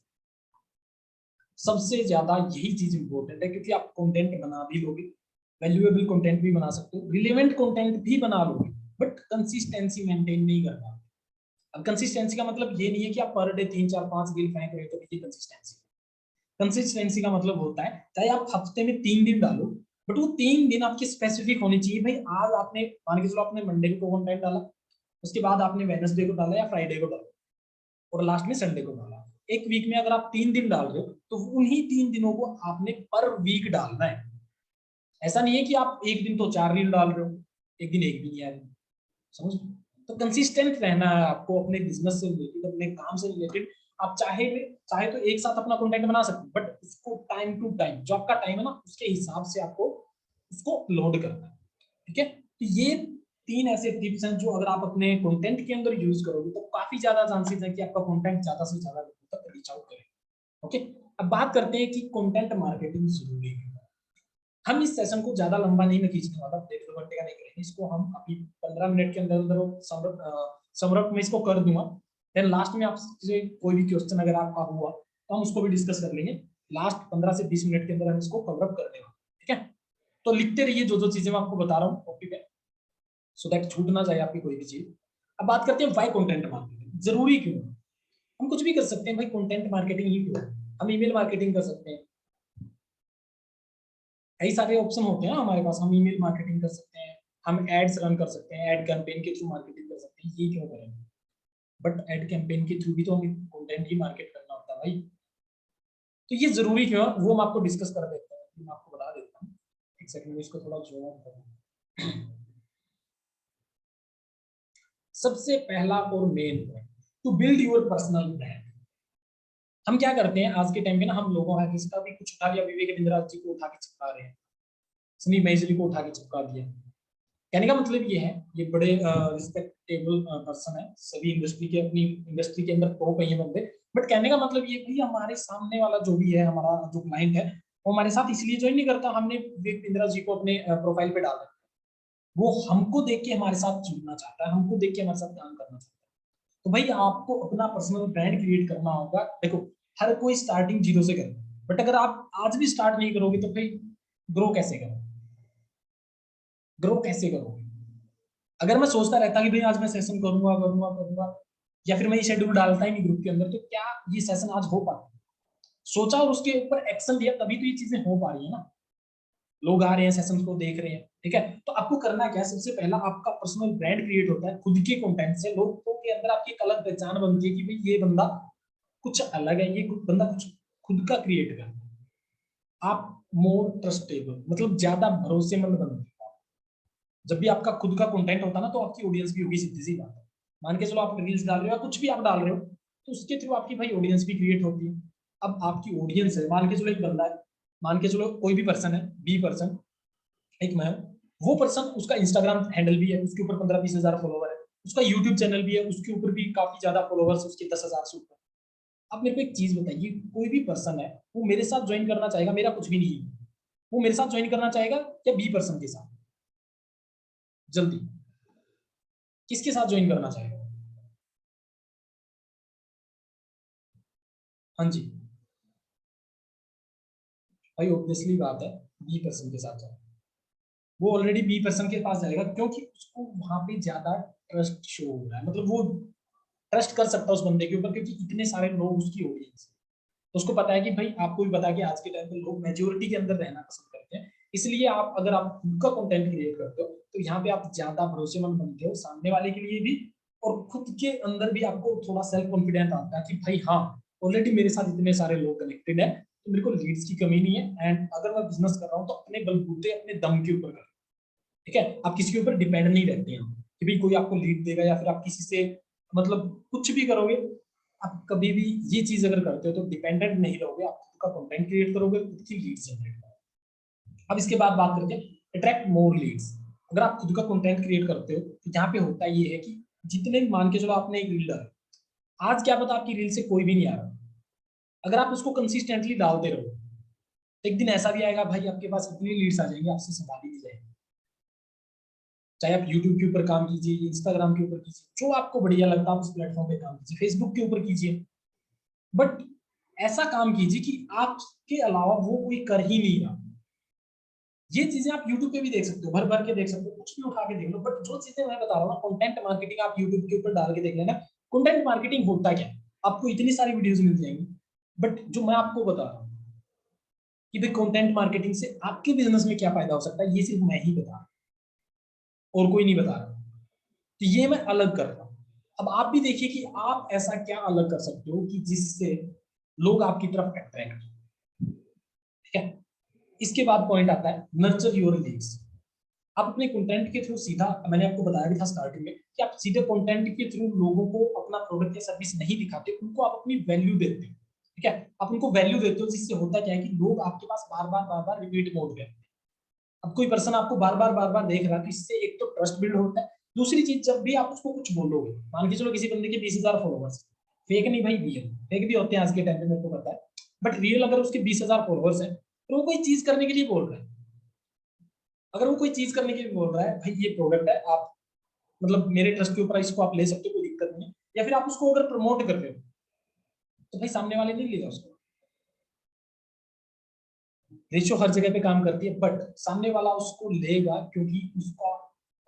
सबसे ज्यादा यही चीज इंपॉर्टेंट है, क्योंकि आप कंटेंट बना भी लोगे, वैल्यूएबल कंटेंट भी बना सकते हो, रिलेवेंट कंटेंट भी बना लोगे, बट कंसिस्टेंसी मेंटेन नहीं करना। अब कंसिस्टेंसी का मतलब ये नहीं है कि आप पर डे 3 4 5 रील फेंक रहे हो तो ये कंसिस्टेंसी। कंसिस्टेंसी का मतलब होता है चाहे आप हफ्ते में 3 दिन डालो, बट वो 3 दिन आपके स्पेसिफिक होने चाहिए। भाई आज आपने मान के चलो आपने मंडे को कंटेंट डाला, उसके बाद आपने वेडनेसडे को डाला या फ्राइडे को डाला, और लास्ट में संडे को डाला। एक वीक में अगर आप 3 दिन डाल रहे हो तो उन्हीं 3 दिनों को आपने पर वीक डालना है। ऐसा नहीं है कि आप एक दिन तो 4 रील डाल रहे हो, एक दिन एक भी नहीं आया, समझ। तो कंसिस्टेंट रहना है आपको अपने बिजनेस से रिलेटेड, अपने काम से रिलेटेड। आप चाहे चाहे तो एक साथ अपना कंटेंट बना सकते हैं, बट उसको टाइम टू टाइम, जो आपका टाइम है ना उसके हिसाब से आपको उसको लोड करना है। ठीक है, तो ये 3 ऐसे टिप्स हैं जो अगर आप अपने कंटेंट के अंदर यूज करोगे तो काफी ज्यादा चांसेस है कि आपका कंटेंट ज्यादा से ज्यादा लोगों तक रीच आउट करे। ओके, अब बात करते हैं कि कंटेंट मार्केटिंग जरूरी है। हम इस सेशन को ज्यादा लंबा नहीं मैं खींचने वाला, 1.5 घंटे का नहीं करेंगे इसको, हम अभी 15 मिनट के अंदर अंदर समरप में इसको कर दूंगा। देन लास्ट में आपसे कोई भी क्वेश्चन अगर आपका हुआ तो हम उसको भी डिस्कस कर लेंगे। लास्ट 15 से 20 मिनट के अंदर हम इसको कवर अप कर देंगे। ठीक है, तो लिखते रहिए जो जो चीजें मैं आपको बता रहा हूँ कॉपी पे, सो दैट छूट ना जाए आपकी कोई भी चीज। अब बात करते हैं वाई कंटेंट मार्केटिंग जरूरी क्यों है। हम कुछ भी कर सकते हैं भाई, कंटेंट मार्केटिंग ही क्यों है। हम ईमेल मार्केटिंग कर सकते हैं, कई सारे ऑप्शन होते हैं ना हमारे पास, हम ईमेल मार्केटिंग कर सकते हैं, हम एड्स रन कर सकते हैं, एड कैंपेन के थ्रू मार्केटिंग कर सकते हैं, ये क्यों करेंगे। बट एड कैंपेन के थ्रू भी तो हमें कंटेंट ही मार्केट करना होता है भाई। तो ये जरूरी क्यों है वो हम आपको डिस्कस कर देते हैं, मैं आपको बता देता हूँ। एक सेकंड में इसको थोड़ा जूम आउट करूँ। सबसे पहला और main point, to build your personal brand. हम क्या करते हैं आज के टाइम पे ना, हम लोगों का किसी का भी कुछ उठा लिया, विवेक बिंद्रा जी को उठा के चिपका रहे हैं, सनी मैजली को उठा के चिपका दिया। कहने का मतलब ये है, ये बड़े रिस्पेक्टेबल पर्सन है, सभी इंडस्ट्री के, अपनी इंडस्ट्री के अंदर टॉप है ये बंदे। बट कहने का मतलब ये कि हमारे सामने वाला जो भी है, हमारा जो क्लाइंट है, वो हमारे साथ इसलिए ज्वाइन नहीं करता, हमने विवेक बिंद्रा जी को अपने प्रोफाइल पे डाला, वो हमको देख के हमारे साथ जुड़ना चाहता है, हमको देख के हमारे साथ काम करना चाहता है। तो भाई आपको अपना पर्सनल ब्रांड क्रिएट करना होगा। देखो, हर कोई स्टार्टिंग जीरो से करे, बट अगर आप आज भी स्टार्ट नहीं करोगे तो भाई ग्रो कैसे करोगे, ग्रो कैसे करोगे। अगर मैं सोचता रहता कि भाई आज मैं सेशन करूंगा करूंगा करूंगा, या फिर मैं ये शेड्यूल डालता ही नहीं ग्रुप के अंदर, तो क्या ये सेशन आज हो पाता। सोचा और उसके ऊपर एक्शन लिया तभी तो ये चीजें हो पा रही है ना, लोग आ रहे हैं सेशन को देख रहे हैं। ठीक है, तो आपको करना क्या है, सबसे पहला आपका पर्सनल ब्रांड क्रिएट होता है खुद के कंटेंट से, लोगों के अंदर आपकी एक अलग पहचान बनती है कि भाई ये बंदा कुछ अलग है, ये बंदा कुछ खुद का क्रिएट कर। आप मोर ट्रस्टेबल, मतलब ज्यादा भरोसेमंद बनते हो। जब भी आपका खुद का कंटेंट होता है ना तो आपकी ऑडियंस भी होगी, सीधी सी बात है। मान के चलो आप रील्स डाल रहे हो या कुछ भी आप डाल रहे हो, तो उसके थ्रू आपकी भाई ऑडियंस भी क्रिएट होती है। अब आपकी ऑडियंस है, मान के चलो एक बंदा है, मान के चलो कोई भी पर्सन है, बी पर्सन, एक मैं, वो पर्सन, उसका इंस्टाग्राम हैंडल भी है, उसके ऊपर 15 20 हजार फॉलोवर है, उसका यूट्यूब चैनल भी है, उसके ऊपर भी काफी ज्यादा फॉलोवर्स, उसके 10 हजार से ऊपर। अब मेरे को एक चीज बताइए, कोई भी पर्सन है वो मेरे साथ ज्वाइन करना चाहेगा, मेरा कुछ भी नहीं है, वो मेरे साथ ज्वाइन करना चाहेगा या बी पर्सन के साथ, जल्दी किसके साथ ज्वाइन करना चाहेगा। हाँ जी, भाई ऑब्वियसली बात है बी पर्सन के साथ जाओ। वो ऑलरेडी बी पर्सन के पास जाएगा क्योंकि उसको वहां पे ज्यादा ट्रस्ट शो हो रहा है, मतलब वो ट्रस्ट कर सकता है उस बंदे के ऊपर क्योंकि इतने सारे लोग उसकी ऑडियंस। तो उसको पता है कि भाई, आपको भी पता है कि आज के टाइम पे लोग मेजोरिटी के अंदर रहना पसंद करते हैं, इसलिए आप अगर आप खुद का कंटेंट क्रिएट करते हो तो यहाँ पे आप ज्यादा भरोसेमंद बनते हो सामने वाले के लिए भी, और खुद के अंदर भी आपको थोड़ा सेल्फ कॉन्फिडेंस आता है कि भाई हाँ, ऑलरेडी मेरे साथ इतने सारे लोग कनेक्टेड है, तो मेरे को लीड्स की कमी नहीं है, एंड अगर मैं बिजनेस कर रहा हूँ तो अपने बलबूते अपने दम के ऊपर कर, ठीक है। आप किसी के ऊपर डिपेंड नहीं रहते हैं कि भाई कोई आपको लीड देगा या फिर आप किसी से, मतलब कुछ भी करोगे, आप कभी भी ये चीज अगर करते हो तो डिपेंडेंट नहीं रहोगे, आप खुद का कंटेंट क्रिएट करोगे, खुद की लीड जनरेट करोगे। अब इसके बाद बात करते हैं अट्रैक्ट मोर लीड्स। अगर आप खुद का कंटेंट क्रिएट करते हो तो यहाँ पे होता ये है कि जितने भी, मान के चलो आपने एक रील डाली, आज क्या पता आपकी रील से कोई भी नहीं आ रहा, अगर आप उसको कंसिस्टेंटली डालते रहो तो एक दिन ऐसा भी आएगा भाई आपके पास इतनी लीड्स आ जाएंगी आपसे संभाली नहीं जाएगी। चाहे आप यूट्यूब के ऊपर काम कीजिए, इंस्टाग्राम के ऊपर कीजिए, जो आपको बढ़िया लगता है उस प्लेटफॉर्म पे काम कीजिए, फेसबुक के ऊपर कीजिए, बट ऐसा काम कीजिए कि आपके अलावा वो कोई कर ही नहीं रहा। ये चीजें आप यूट्यूब पे भी देख सकते हो, भर भर के देख सकते हो, कुछ भी उठा के देख लो, बट जो चीजें मैं बता रहा हूँ ना, कंटेंट मार्केटिंग आप यूट्यूब के ऊपर डाल के देख लेना। कंटेंट मार्केटिंग होता क्या है, आपको इतनी सारी वीडियोस मिल जाएंगी, बट जो मैं आपको बता रहा हूँ कि भाई कंटेंट मार्केटिंग से आपके बिजनेस में क्या फायदा हो सकता है, ये सिर्फ मैं ही बता रहा हूँ और कोई नहीं बता रहा। तो ये मैं अलग कर रहा हूँ। अब आप भी देखिए कि आप ऐसा क्या अलग कर सकते हो कि जिससे लोग आपकी तरफ अट्रैक्ट, ठीक है। इसके बाद पॉइंट आता है नर्चर योर लीड्स। आप अपने कंटेंट के थ्रू सीधा, मैंने आपको बताया भी था स्टार्टिंग में कि आप सीधे कंटेंट के थ्रू लोगों को अपना प्रोडक्ट या सर्विस नहीं दिखाते, उनको आप अपनी वैल्यू देते हो, ठीक है। आप उनको वैल्यू देते हो जिससे होता क्या है कि लोग आपके पास बार बार रिपीट मोड में। अब कोई पर्सन आपको बार बार देख रहा है तो इससे एक तो ट्रस्ट बिल्ड होता है। दूसरी चीज, जब भी आप उसको कुछ बोलोगे, मान के चलो किसी बंदे के 20,000 फॉलोवर्स, फेक नहीं भाई, रियल फेक भी होते हैं आज के टाइम पे, मेरे को पता है, बट रियल अगर उसके 20,000 फॉलोवर्स है तो वो कोई चीज करने के लिए बोल रहा है। अगर वो कोई चीज करने के लिए बोल रहा है, भाई ये प्रोडक्ट है, आप मतलब मेरे ट्रस्ट के ऊपर इसको आप ले सकते हो, कोई दिक्कत नहीं है, या फिर आप उसको अगर प्रमोट कर रहे हो तो भाई सामने वाले नहीं लेगा उसको। रेशियो हर जगह पे काम करती है, बट सामने वाला उसको लेगा क्योंकि उसका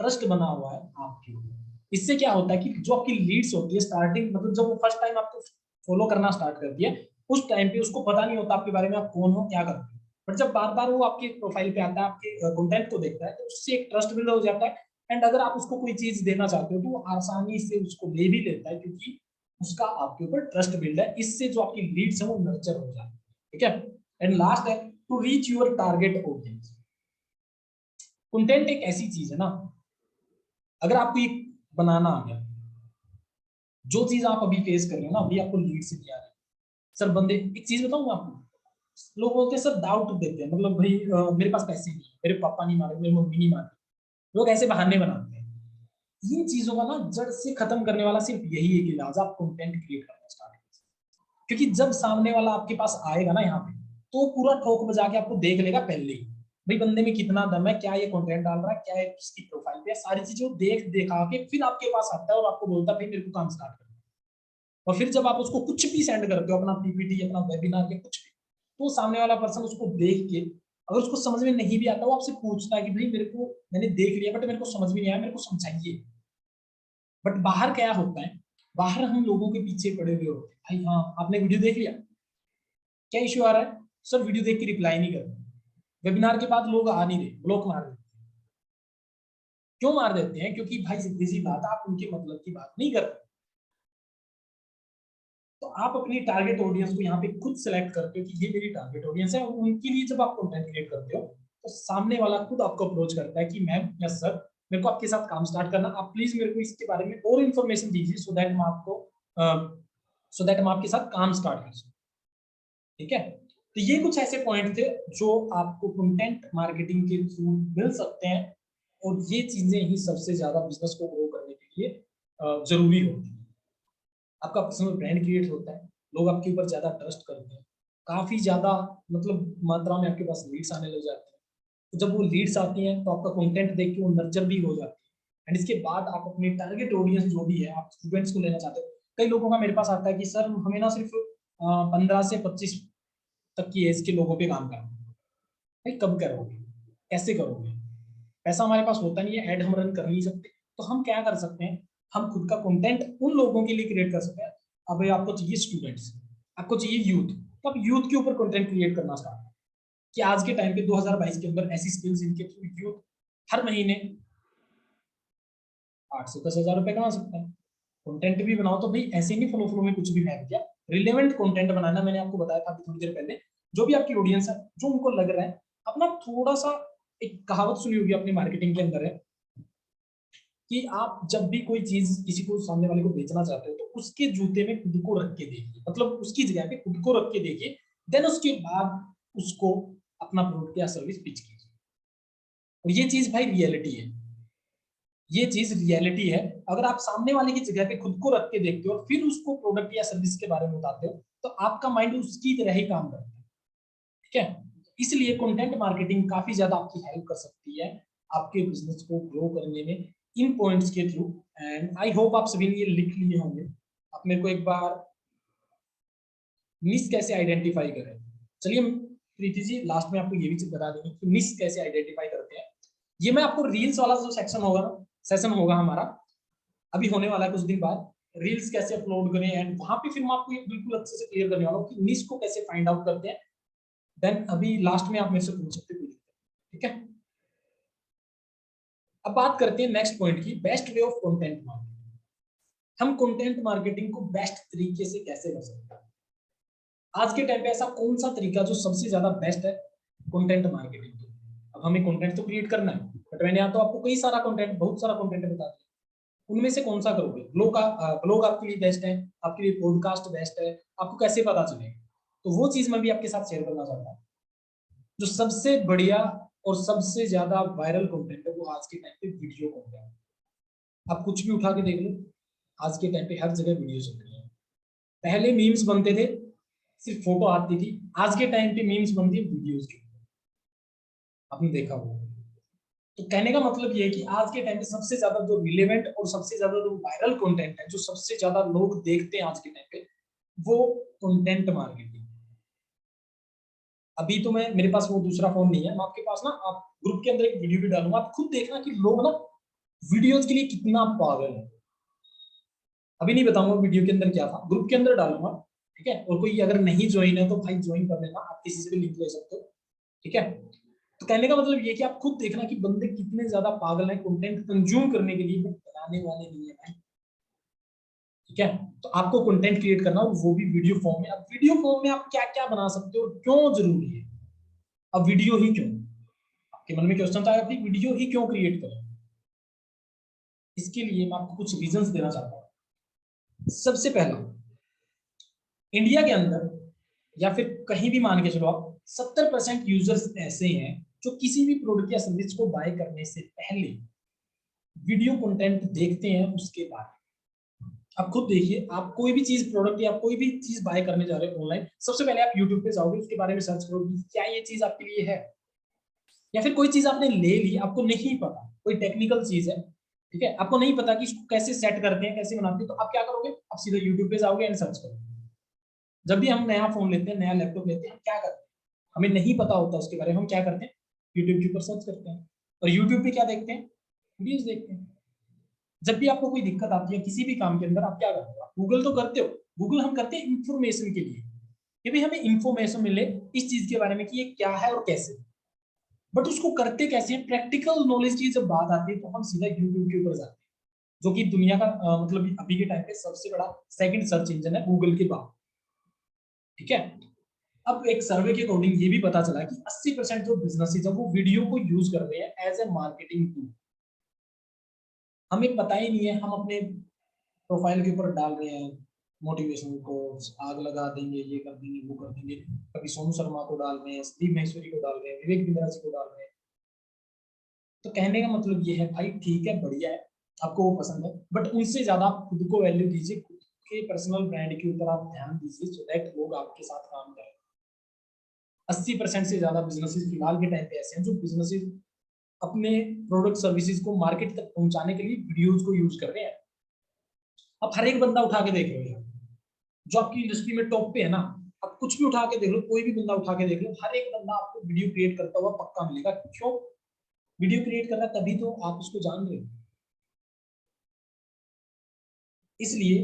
ट्रस्ट बना हुआ है आपके ऊपर। इससे क्या होता है कि जो आपकी लीड्स होती है स्टार्टिंग, मतलब जब वो फर्स्ट टाइम आपको फॉलो करना स्टार्ट करती है, उस टाइम पे उसको पता नहीं होता आपके बारे में, आप कौन हो क्या करते हो, बट जब बार बार वो आपके प्रोफाइल पे आता है, आपके कंटेंट को देखता है, तो उससे एक ट्रस्ट बिल्ड हो जाता है। एंड अगर आप उसको कोई चीज देना चाहते हो तो वो आसानी से उसको ले भी लेता है क्योंकि उसका आपके ऊपर ट्रस्ट बिल्ड है। इससे जो आपकी लीड्स है वो नर्चर हो जाती है, ठीक है। एंड लास्ट है to reach your target audience. Content एक ऐसी चीज है ना, अगर आपको ये बनाना आ गया, जो चीज आप अभी फेस कर रहे हो ना, अभी आपको लीड से दिया है सर, बंदे एक चीज बताऊं आपको, लोग बोलते हैं सर, डाउट देते हैं, मतलब भाई मेरे पास पैसे नहीं, मेरे पापा नहीं मारे, मेरी मम्मी नहीं मारती, लोग ऐसे बहाने बनाते हैं। इन चीजों का ना जड़ से खत्म करने वाला सिर्फ यही एक इलाज, आप कंटेंट क्रिएट करना स्टार्ट करें। क्योंकि जब सामने वाला आपके पास आएगा ना यहाँ पे, तो पूरा ठोक बजा के आपको देख लेगा पहले ही, भाई बंदे में कितना दम है, क्या ये कंटेंट डाल रहा है, क्या है किसकी प्रोफाइल पे, सारी चीजें देख देखा के फिर आपके पास आता है और आपको बोलता है भाई मेरे को काम स्टार्ट करना। और फिर जब आप उसको कुछ भी सेंड करते हो, अपना पीपीटी, अपना वेबिनार या कुछ भी, तो सामने वाला पर्सन उसको देख के, अगर उसको समझ में नहीं भी आता, वो आपसे पूछता है कि भाई मेरे को, मैंने देख लिया बट मेरे को समझ में नहीं आया, मेरे को समझाइए। बट बाहर क्या होता है, बाहर हम लोगों के पीछे पड़े हुए होते हैं, भाई हाँ आपने वीडियो देख लिया, क्या इश्यू आ रहा है सर, वीडियो देख के रिप्लाई नहीं कर रहे, वेबिनार के बाद लोग आ नहीं रहे, ब्लॉक मार देते हैं। क्यों मार देते हैं? क्योंकि भाई सीधी सी बात, आप उनके मतलब की बात नहीं कर रहे। तो आप अपनी टारगेट ऑडियंस को यहाँ पे खुद सेलेक्ट करते हो कि ये मेरी टारगेट ऑडियंस है, और उनके लिए जब आप कंटेंट क्रिएट करते हो तो सामने वाला खुद आपको अप्रोच करता है कि मैम या सर, मेरे को आपके साथ काम स्टार्ट करना, आप प्लीज मेरे को इसके बारे में और इन्फॉर्मेशन दीजिए, सो दैट मैं आपको हम आपके साथ काम स्टार्ट कर सकें, ठीक है। तो ये कुछ ऐसे पॉइंट थे जो आपको कंटेंट मार्केटिंग के थ्रू मिल सकते हैं, और ये चीजें ही सबसे ज्यादा बिजनेस को ग्रो करने के लिए जरूरी होती है। आपका पर्सनल ब्रांड क्रिएट होता है, लोग आपके ऊपर ज्यादा ट्रस्ट करते हैं, काफी ज्यादा मतलब मात्रा में आपके पास लीड्स आने लग जाते हैं। तो जब वो लीड्स आती हैं तो आपका कंटेंट देख के वो नर्चर भी हो जाती है, एंड इसके बाद आप अपनी टारगेट ऑडियंस जो भी है, आप स्टूडेंट्स को लेना चाहते हो। कई लोगों का मेरे पास आता है कि सर हमें ना सिर्फ 15 से 25 तक की एज के लोगों पे काम करना है, भाई कब करोगे, कैसे करोगे, पैसा हमारे पास होता नहीं है, ऐड हम रन कर नहीं सकते, तो हम क्या कर सकते हैं, हम खुद का कंटेंट उन लोगों के लिए क्रिएट कर सकते हैं। अब भाई आपको चाहिए स्टूडेंट्स, आपको चाहिए यूथ, तो आप यूथ के ऊपर कंटेंट क्रिएट करना स्टार्ट कि आज के टाइम पे 2022 के अंदर ऐसी स्किल्स इनके थ्रू यूथ हर महीने 8 से 10 हज़ार रुपए कमा सकता है। कंटेंट भी बनाओ तो भाई ऐसे नहीं फ्लो फ्लो में कुछ भी फेंक दिया, रिलेवेंट कंटेंट बनाना। मैंने आपको बताया था थोड़ी देर पहले, जो भी आपकी ऑडियंस है, जो उनको लग रहा है, अपना थोड़ा सा, एक कहावत सुनी होगी अपनी मार्केटिंग के अंदर है कि आप जब भी कोई चीज किसी को सामने वाले को बेचना चाहते हो तो उसके जूते में खुद को रख के देखिए, मतलब उसकी जगह पे खुद को रख के देखिए, देन उसके बाद उसको अपना प्रोडक्ट या सर्विस पिच कीजिए। और ये चीज भाई रियलिटी है, ये चीज रियलिटी है। अगर आप सामने वाले की जगह पे खुद को रख के देखते हो और फिर उसको प्रोडक्ट या सर्विस के बारे में बताते हो तो आपका माइंड उसकी तरह ही काम करता है। ठीक है, इसलिए कंटेंट मार्केटिंग काफी ज्यादा आपकी हेल्प कर सकती है आपके बिजनेस को ग्रो करने में इन पॉइंट्स के थ्रू। एंड आई होप आप सभी ने ये लिख लिए होंगे। आप मेरे को एक बार निश कैसे आइडेंटिफाई करें, चलिए प्रीति जी लास्ट में आपको ये भी चीज बता देंगे कि निश कैसे आइडेंटिफाई करते हैं। ये मैं आपको रील्स वाला जो सेक्शन होगा ना, सेशन होगा हमारा अभी होने वाला है कुछ दिन बाद, रील्स कैसे अपलोड करें, एंड वहां पे फिर मैं आपको ये बिल्कुल अच्छे से क्लियर करने वाला हूँ कि निश को कैसे फाइंड आउट करते हैं। देन अभी लास्ट में आप मेरे से पूछ सकते हो, ठीक है। अब बात करते हैं नेक्स्ट पॉइंट की, best way of content marketing. हम कंटेंट मार्केटिंग को बेस्ट तरीके से कैसे कर सकते हैं। आज के टाइम पे ऐसा कौन सा तरीका जो सबसे ज्यादा बेस्ट है कंटेंट मार्केटिंग के। अब हमें कंटेंट तो क्रिएट करना है, बट मैंने यहाँ तो आपको कई सारा कंटेंट, बहुत सारा कंटेंट बता दिया, उनमें से कौन सा करोगे। ब्लॉग आपके लिए बेस्ट है, आपके लिए पॉडकास्ट बेस्ट है, आपको कैसे पता चलेगा। तो वो चीज मैं भी आपके साथ शेयर करना चाहता हूँ। जो सबसे बढ़िया और सबसे ज्यादा वायरल कंटेंट है वो आज के टाइम पे वीडियो कंटेंट। आप कुछ भी उठा के देख लो, आज के टाइम पे हर जगह वीडियो चल रही है। पहले मीम्स बनते थे, सिर्फ फोटो आती थी, आज के टाइम पे मीम्स बनती है वीडियोस के, आपने देखा होगा। तो कहने का मतलब ये है कि आज के टाइम पे सबसे ज्यादा जो रिलेवेंट और सबसे ज्यादा जो वायरल कंटेंट है, जो सबसे ज्यादा लोग देखते हैं आज के टाइम पे, वो कंटेंट मार्केटिंग। अभी तो मैं, मेरे पास वो दूसरा फोन नहीं है, मैं आपके पास ना, आप ग्रुप के अंदर एक वीडियो भी डालूंगा, आप खुद देखना कि लोग ना वीडियोस के लिए कितना पागल है। अभी नहीं बताऊंगा वीडियो के अंदर क्या था, ग्रुप के अंदर डालूंगा, ठीक है। और कोई अगर नहीं ज्वाइन है तो भाई ज्वाइन कर लेना, आप किसी से भी लिंक ले सकते हो, ठीक है। तो कहने का मतलब ये कि आप खुद देखना कि बंदे कितने ज्यादा पागल हैं कंटेंट कंज्यूम करने के लिए, वो बनाने वाले नहीं है भाई, ठीक है। तो आपको कंटेंट क्रिएट करना, और वो भी वीडियो फॉर्म में। अब वीडियो फॉर्म में आप क्या क्या बना सकते हो, क्यों जरूरी है, अब वीडियो ही क्यों, आपके मन में क्वेश्चन था कि वीडियो ही क्यों क्रिएट करें। इसके लिए मैं आपको कुछ रीजंस देना चाहता हूँ। सबसे पहला, इंडिया के अंदर या फिर कहीं भी मान के चलो आप, 70% यूजर्स ऐसे हैं जो किसी भी प्रोडक्ट या सर्विस को बाय करने से पहले वीडियो कंटेंट देखते हैं उसके बाद। आप खुद देखिए, आप कोई भी चीज, प्रोडक्ट या कोई भी चीज बाय करने जा रहे हो ऑनलाइन, सबसे पहले आप यूट्यूब पे जाओगे, उसके बारे में सर्च करोगे क्या ये चीज आपके लिए है। या फिर कोई चीज आपने ले ली, आपको नहीं पता, कोई टेक्निकल चीज है, ठीक है, आपको नहीं पता कि इसको कैसे सेट करते हैं, कैसे बनाते हैं, तो आप क्या करोगे, आप सीधे यूट्यूब पे जाओगे एंड सर्च करोगे। जब भी हम नया फोन लेते हैं, नया लैपटॉप लेते हैं, हम क्या करते हैं, हमें नहीं पता होता उसके बारे में, हम क्या करते हैं, यूट्यूब के ऊपर सर्च करते हैं। और यूट्यूब पे क्या देखते हैं, वीडियोस देखते हैं। जब भी आपको कोई दिक्कत आती है किसी भी काम के अंदर, आप क्या करते हो, गूगल तो करते हो। गूगल हम करते हैं इंफॉर्मेशन के लिए, कि भाई हमें इंफॉर्मेशन मिले इस चीज के बारे में कि ये क्या है और कैसे। बट उसको करते कैसे, प्रैक्टिकल नॉलेज की जब बात आती है तो हम सीधा यूट्यूब के ऊपर जाते हैं, जो कि दुनिया का मतलब अभी के टाइम पे सबसे बड़ा सेकंड सर्च इंजन है गूगल के बाद, ठीक है। अब एक सर्वे के अकॉर्डिंग ये भी पता चला कि 80% जो बिजनेसेस है वो वीडियो को यूज कर रहे हैं एज ए मार्केटिंग टूल। हमें पता ही नहीं है, हम अपने प्रोफाइल के ऊपर डाल रहे हैं मोटिवेशनल कोट्स, आग लगा देंगे, ये कर देंगे, वो कर देंगे, कभी सोनू शर्मा को डाल रहे हैं, संदीप महेश्वरी को डाल रहे हैं, विवेक बिंद्रा जी को डाल रहे हैं। तो कहने का मतलब ये है भाई, ठीक है, बढ़िया है, आपको वो पसंद है, बट उनसे ज्यादा आप खुद को वैल्यू दीजिए, खुद के पर्सनल ब्रांड के ऊपर आप ध्यान दीजिए, सो दैट लोग आपके साथ काम करें। 80% से ज्यादा बिजनेसेस फिलहाल के टाइम पे ऐसे हैं जो बिजनेसेस अपने प्रोडक्ट सर्विसेज को मार्केट तक पहुंचाने के लिए वीडियोस को यूज कर रहे हैं। अब हर एक बंदा उठा के देख रहे हो, जो आपकी इंडस्ट्री में टॉप पे है ना, अब कुछ भी उठा के देख लो, कोई भी बंदा उठा के देख लो, हर एक बंदा आपको वीडियो क्रिएट करता हुआ पक्का मिलेगा। क्यों? वीडियो क्रिएट कर रहा है तभी तो आप उसको जान रहे हो। इसलिए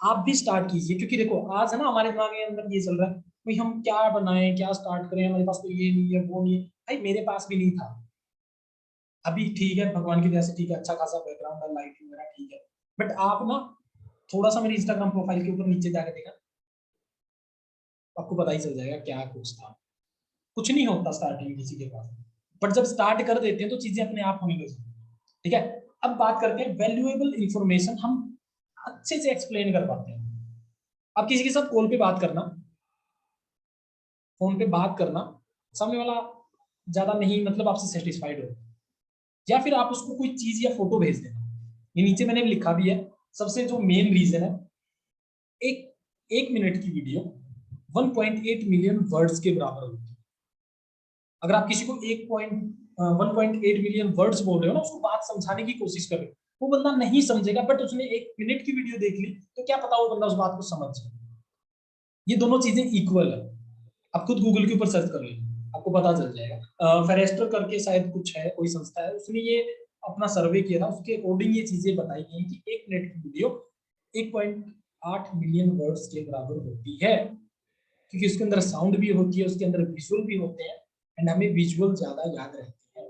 आप भी स्टार्ट कीजिए, क्योंकि देखो आज है ना हमारे दिमाग के अंदर ये चल रहा है, भाई हम क्या बनाएं, क्या स्टार्ट करें, हमारे पास तो ये नहीं है, वो नहीं है। भाई मेरे पास भी नहीं था, अभी ठीक है भगवान की दया से, ठीक है, अच्छा खासा बैकग्राउंड है, लाइटिंग वगैरह ठीक है। बट आप ना थोड़ा सा मेरी इंस्टाग्राम प्रोफाइल के ऊपर नीचे जाके देखा, आपको पता ही चल जाएगा क्या कुछ था। कुछ नहीं होता स्टार्टिंग किसी के पास, बट जब स्टार्ट कर देते हैं तो चीजें अपने आप होने लगती हैं। ठीक है, अब बात करते हैं वैल्यूएबल इंफॉर्मेशन हम अच्छे से एक्सप्लेन कर पाते हैं। अब किसी के साथ कॉल पे बात करना, फोन पे बात करना, सामने वाला ज्यादा नहीं मतलब आपसे सेटिस्फाइड हो, या फिर आप उसको कोई चीज या फोटो भेज देना। ये नीचे मैंने लिखा भी है, सबसे जो मेन रीजन है, एक एक मिनट की वीडियो 1.8 मिलियन वर्ड्स के बराबर होती है। अगर आप किसी को 1.8 मिलियन वर्ड्स बोल रहे हो ना, उसको बात समझाने की कोशिश कर रहे हो, वो बंदा नहीं समझेगा, बट उसने 1 मिनट की वीडियो देख ली तो क्या पता वो बंदा उस बात को समझ जाए। ये दोनों चीजें इक्वल है। आप खुद गूगल के ऊपर सर्च कर लीजिए, आपको पता चल जाएगा। फेरेस्टर करके शायद कुछ है, कोई संस्था है, उसने ये अपना सर्वे किया था, उसके अकॉर्डिंग ये चीजें बताई गई कि 1 मिनट की वीडियो 1.8 मिलियन वर्ड्स के बराबर होती है, क्योंकि उसके अंदर साउंड भी होती है, उसके अंदर विजुअल भी होते हैं, एंड हमें विजुअल ज्यादा याद रहते हैं।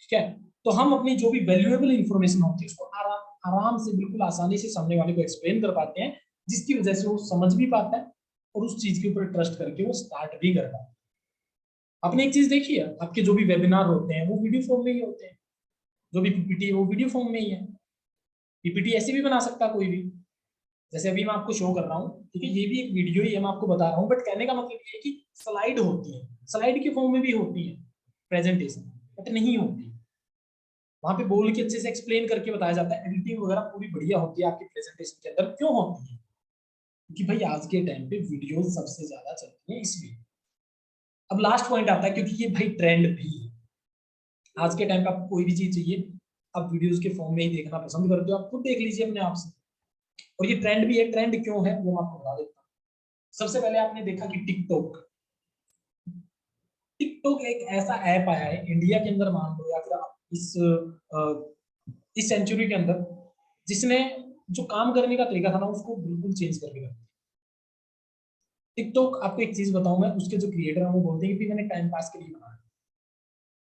ठीक है, तो हम अपनी जो भी वैल्यूएबल इंफॉर्मेशन होती है उसको आराम से बिल्कुल आसानी से सामने वाले को एक्सप्लेन कर पाते हैं, जिसकी वजह से वो समझ भी पाता है और उस चीज के ऊपर ट्रस्ट करके वो स्टार्ट भी कर पाता है। आपने एक चीज देखी है, आपके जो भी वेबिनार होते हैं वो वीडियो फॉर्म में ही होते हैं, जो भी पीपीटी है वो वीडियो फॉर्म में ही है। पीपीटी ऐसे भी बना सकता है कोई भी, जैसे अभी मैं आपको शो कर रहा हूँ, ठीक है, ये भी एक वीडियो ही है, मैं आपको बता रहा हूँ, बट कहने का मतलब ये है कि स्लाइड होती है, स्लाइड के फॉर्म में भी होती है प्रेजेंटेशन, बट नहीं होती, वहां पे बोल के अच्छे से एक्सप्लेन करके बताया जाता है, एडिटिंग वगैरह पूरी बढ़िया होती है आपकी प्रेजेंटेशन के अंदर। क्यों होती है? क्योंकि भाई आज के टाइम पे वीडियो सबसे ज्यादा चलती है, इसलिए। अब लास्ट पॉइंट आता है, क्योंकि ये भाई ट्रेंड भी है, आज के टाइम पे आपको कोई भी चीज चाहिए आप वीडियोस के फॉर्म में ही देखना पसंद करते हो, आप खुद देख लीजिए अपने आप से। और ये ट्रेंड भी है, ट्रेंड क्यों है वो मैं आपको बता देता हूँ। सबसे पहले आपने देखा कि टिकटॉक, टिकटॉक एक ऐसा ऐप आया है इंडिया के अंदर, मान लो, या फिर आप इस सेंचुरी के अंदर, जिसने जो काम करने का तरीका था ना उसको बिल्कुल चेंज करके रखा। टिकटॉक, आपको एक चीज बताऊं मैं, उसके जो क्रिएटर हैं वो बोलते हैं कि मैंने टाइम पास के लिए बनाया,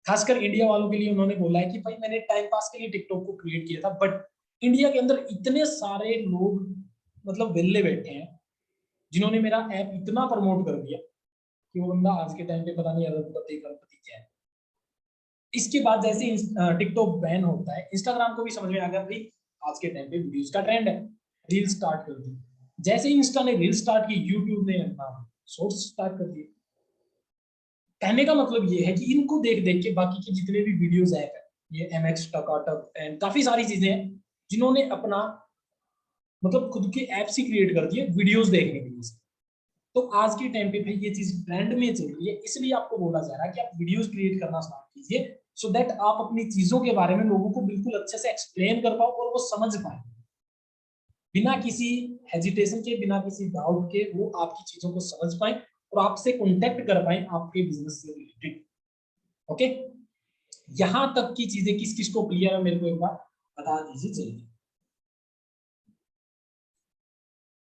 खासकर इंडिया वालों के लिए उन्होंने बोला है कि भाई मैंने टाइम पास के लिए टिकटॉक को क्रिएट किया था। बट इंडिया के अंदर इतने सारे लोग मतलब वेल्ले बैठे हैं जिन्होंने मेरा ऐप इतना प्रमोट कर दिया कि वो बंदा आज के टाइम पे पता नहीं अरबपति करोड़पति क्या है। इसके बाद जैसे टिकटॉक बैन होता है, इंस्टाग्राम को भी समझ में आ गया भाई आज के टाइम पे वीडियोस का ट्रेंड है, रील स्टार्ट कर दी। जैसे ही इंस्टा ने रील स्टार्ट की, यूट्यूब ने अपना शॉर्ट्स स्टार्ट कर दिए। कहने का मतलब ये है कि इनको देख देख के बाकी के जितने भी वीडियोस ऐप है, ये एमएक्स, टकाटक एंड काफी सारी चीजें हैं जिन्होंने अपना मतलब खुद के ऐप्स ही क्रिएट कर दिए वीडियोस देखने के लिए। तो आज के टाइम पे भाई ये चीज ट्रेंड में चल रही है, इसलिए आपको बोला जा रहा है कि आप वीडियोस क्रिएट करना स्टार्ट कीजिए, सो दैट आप अपनी चीजों के बारे में लोगों को बिल्कुल अच्छे से एक्सप्लेन कर पाओ और वो समझ पाए, बिना किसी हेजिटेशन के, बिना किसी डाउट के, वो आपकी चीजों को समझ पाए और आपसे कॉन्टेक्ट कर पाए आपके बिजनेस से रिलेटेड। ओके, यहां तक की चीजें किस किस को क्लियर है मेरे को एक बार बता दीजिए, जल्दी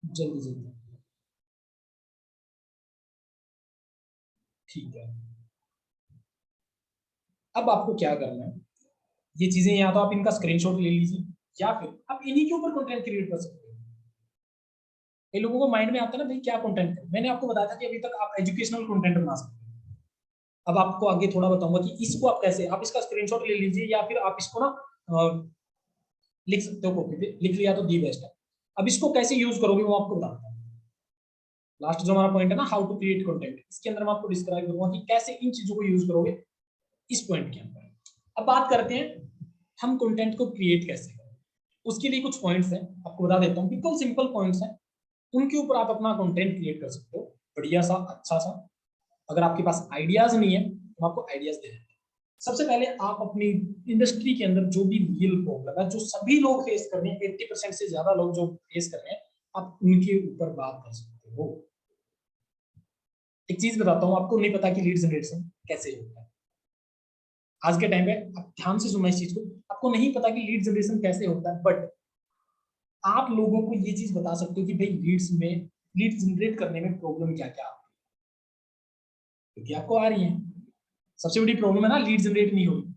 जल्दी जल्दी। ठीक है, अब आपको क्या करना है, ये चीजें या तो आप इनका स्क्रीनशॉट ले लीजिए, या फिर आप इन्हीं के ऊपर कंटेंट क्रिएट कर सकते हो। ये लोगों को माइंड में आता है ना भाई क्या कंटेंट करें, मैंने आपको बताया था कि अभी तक आप एजुकेशनल कंटेंट बना सकते हो। अब आपको आगे थोड़ा बताऊंगा कि इसको आप कैसे, आप इसका स्क्रीनशॉट ले लीजिए या फिर आप इसको ना लिख सकते हो कॉपी पे, लिख लिया तो दी बेस्ट है। अब इसको कैसे यूज करोगे वो आपको बताता हूँ। लास्ट जो हमारा पॉइंट है ना, हाउ टू क्रिएट कंटेंट, इसके अंदर मैं आपको डिस्क्राइब करूंगा कि कैसे इन चीजों को यूज करोगे इस पॉइंट के अंदर। अब बात करते हैं हम कंटेंट को क्रिएट कैसे करें। उसके लिए कुछ पॉइंट्स हैं, आपको बता देता हूँ, बिल्कुल सिंपल पॉइंट्स हैं, उनके ऊपर आप अपना कंटेंट क्रिएट कर सकते हो बढ़िया सा, अच्छा सा। अगर आपके पास आइडियाज नहीं है तो आपको आइडियाज दे देते हैं। सबसे पहले आप अपनी इंडस्ट्री के अंदर जो भी रियल प्रॉब्लम है, जो सभी लोग फेस कर रहे हैं, 80% से ज्यादा लोग जो फेस कर रहे हैं, आप उनके ऊपर बात कर सकते हो। एक चीज बताता हूँ, आपको नहीं पता कि लीड जनरेशन कैसे होता है। आज के टाइम पे आप ध्यान से सुनना इस चीज को, आपको नहीं पता कि लीड जनरेशन कैसे होता है, बट आप लोगों को ये चीज बता सकते हो कि भाई लीड जनरेट करने में प्रॉब्लम क्या क्या आती है, क्योंकि आपको आ रही है। सबसे बड़ी प्रॉब्लम है ना लीड जनरेट नहीं होगी।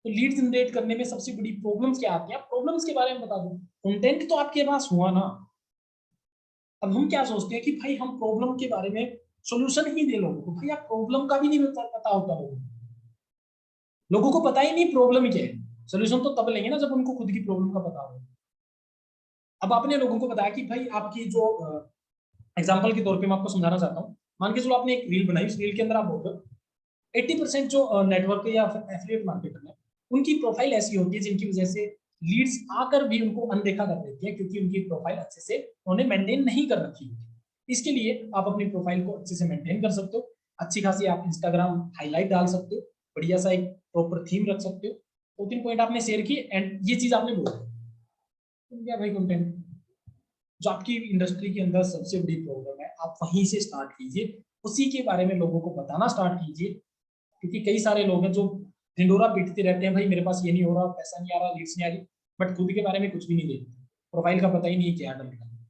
तो लीड जनरेट करने में सबसे बड़ी प्रॉब्लम्स क्या आती है, प्रॉब्लम्स के बारे में बता दो। कंटेंट तो आपके पास हुआ ना, अब हम क्या सोचते हैं कि भाई हम प्रॉब्लम के बारे में सोल्यूशन ही दे लोगों को। भाई आप प्रॉब्लम का भी नहीं पता होता लोगों को पता ही नहीं प्रॉब्लम क्या है। सोल्यूशन तो तब लेंगे ना जब उनको खुद की प्रॉब्लम का पता हो। अब आपने लोगों को बताया कि भाई आपकी जो एग्जाम्पल के तौर पे मैं आपको समझाना चाहता हूँ, मान के चलो आपने एक रील बनाई, उस रील के अंदर आप बोल रहे हो 80% जो नेटवर्क या फिर एफिलिएट मार्केटर है, उनकी प्रोफाइल ऐसी होती है जिनकी वजह से लीड्स आकर भी उनको अनदेखा कर देती है, क्योंकि उनकी प्रोफाइल अच्छे से उन्होंने मेंटेन नहीं कर रखी होती। इसके लिए आप अपनी प्रोफाइल को अच्छे से मेंटेन कर सकते हो। अच्छी खासी आप इंस्टाग्राम हाईलाइट डाल सकते हो, बढ़िया सा एक प्रॉपर थीम रख सकते हो। 2-3 पॉइंट आपने शेयर किए एंड ये चीज आपने बोला क्या भाई कंटेंट जो आपकी इंडस्ट्री के अंदर सबसे बड़ी प्रॉब्लम है, आप वहीं से स्टार्ट कीजिए, उसी के बारे में लोगों को बताना स्टार्ट कीजिए। क्योंकि कई सारे लोग हैं जो ढिंडोरा पीटते रहते हैं, भाई मेरे पास ये नहीं हो रहा, पैसा नहीं आ रहा, लीड्स नहीं आ रही, बट खुद के बारे में कुछ भी नहीं देखते, प्रोफाइल का पता ही नहीं क्या डलता है।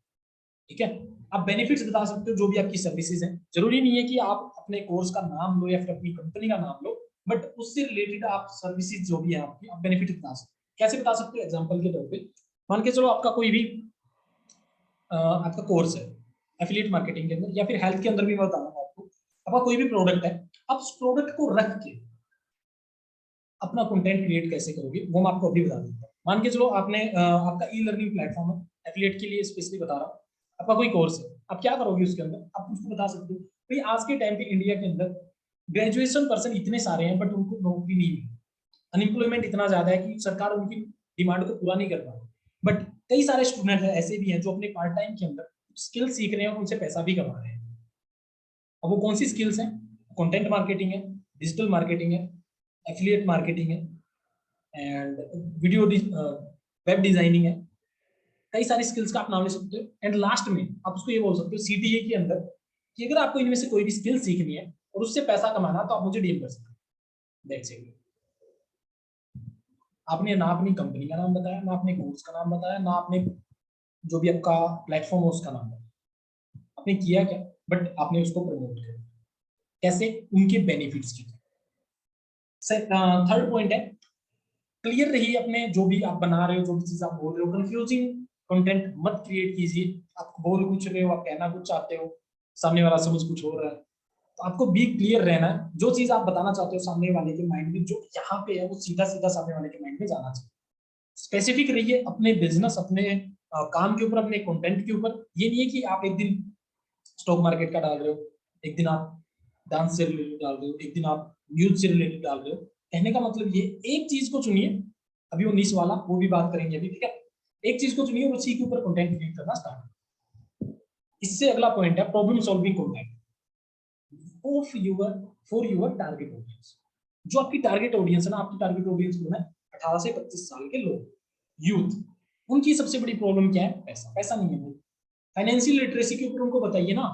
ठीक है, आप बेनिफिट्स बता सकते हो जो भी आपकी सर्विसेज हैं। जरूरी नहीं है कि आप अपने कोर्स का नाम लो या फिर अपनी कंपनी का नाम लो, बट उससे रिलेटेड आप सर्विसेज जो भी है आपकी, आप बेनिफिट बता सकते हो। कैसे बता सकते हो, एग्जाम्पल के तौर पर मान के चलो आपका कोई भी आपका कोर्स है एफिलिएट मार्केटिंग के अंदर या फिर हेल्थ के अंदर भी मैं बताऊंगा आपको। आपका कोई भी प्रोडक्ट है, आप उस प्रोडक्ट को रख के अपना कंटेंट क्रिएट कैसे करोगे वो मैं आपको अभी बता दूंगा। मान के चलो आपने आपका ई लर्निंग प्लेटफॉर्म है, एफिलिएट के लिए स्पेशली बता रहा हूँ। आपका कोई कोर्स है, आप क्या करोगे उसके अंदर, आप उसको बता सकते हो भाई आज के टाइम पे इंडिया के अंदर ग्रेजुएशन पर्सन इतने सारे हैं बट उनको नौकरी नहीं मिली। अनएम्प्लॉयमेंट इतना ज्यादा है कि सरकार उनकी डिमांड को पूरा नहीं कर पा रही। बट कई सारे स्टूडेंट ऐसे भी हैं जो अपने पार्ट टाइम के अंदर स्किल सीख रहे हैं, उनसे पैसा भी कमा रहे हैं। अब वो कौन सी स्किल्स हैं, कंटेंट मार्केटिंग है, डिजिटल मार्केटिंग है, एफिलिएट मार्केटिंग है एंड वीडियो वेब डिजाइनिंग है। कई सारी स्किल्स का आप नाम ले सकते हो एंड लास्ट में आप उसको ये बोल सकते हो सीटीए के अंदर कि अगर आपको इनमें से कोई भी स्किल सीखनी है और उससे पैसा कमाना तो आप मुझे डीएम कर सकते हो। That's it. आपने ना अपनी कंपनी का नाम बताया, ना अपने कोर्स का नाम बताया, ना आपने जो भी आपका प्लेटफॉर्म है उसका नाम बताया। आपने किया क्या, बट आपने उसको प्रमोट किया कैसे, उनके बेनिफिट्स की। थर्ड पॉइंट है क्लियर रहिए अपने जो भी आप बना रहे हो, जो भी चीज आप बोल रहे हो। कंफ्यूजिंग कंटेंट मत क्रिएट कीजिए। आप बोल कुछ रहे हो, आप कहना कुछ चाहते हो, सामने वाला समझ कुछ हो रहा है, तो आपको बी क्लियर रहना है। जो चीज आप बताना चाहते हो सामने वाले के माइंड में जो यहाँ पे है वो सीधा सीधा सामने वाले के माइंड में जाना चाहिए। स्पेसिफिक रहिए अपने बिजनेस, अपने काम के ऊपर, अपने कंटेंट के ऊपर। ये नहीं है कि आप एक दिन स्टॉक मार्केट का डाल रहे हो, एक दिन आप डांस से रिलेटेड डाल रहे हो, एक दिन आप न्यूज से रिलेटेड डाल रहे हो। कहने का मतलब ये एक चीज को चुनिए, अभी वो निश वाला वो भी बात करेंगे अभी, ठीक है। एक चीज को चुनिए, उसी के ऊपर कंटेंट क्रिएट करना स्टार्ट। इससे अगला पॉइंट है problem solving content for your target audience. जो आपकी टारगेट ऑडियंस है ना, आपकी टारगेट ऑडियंस कौन है, 18 से 25 साल के लोग, यूथ। उनकी सबसे बड़ी प्रॉब्लम क्या है, पैसा। पैसा नहीं है। फाइनेंशियल लिटरेसी के ऊपर उनको बताइए ना,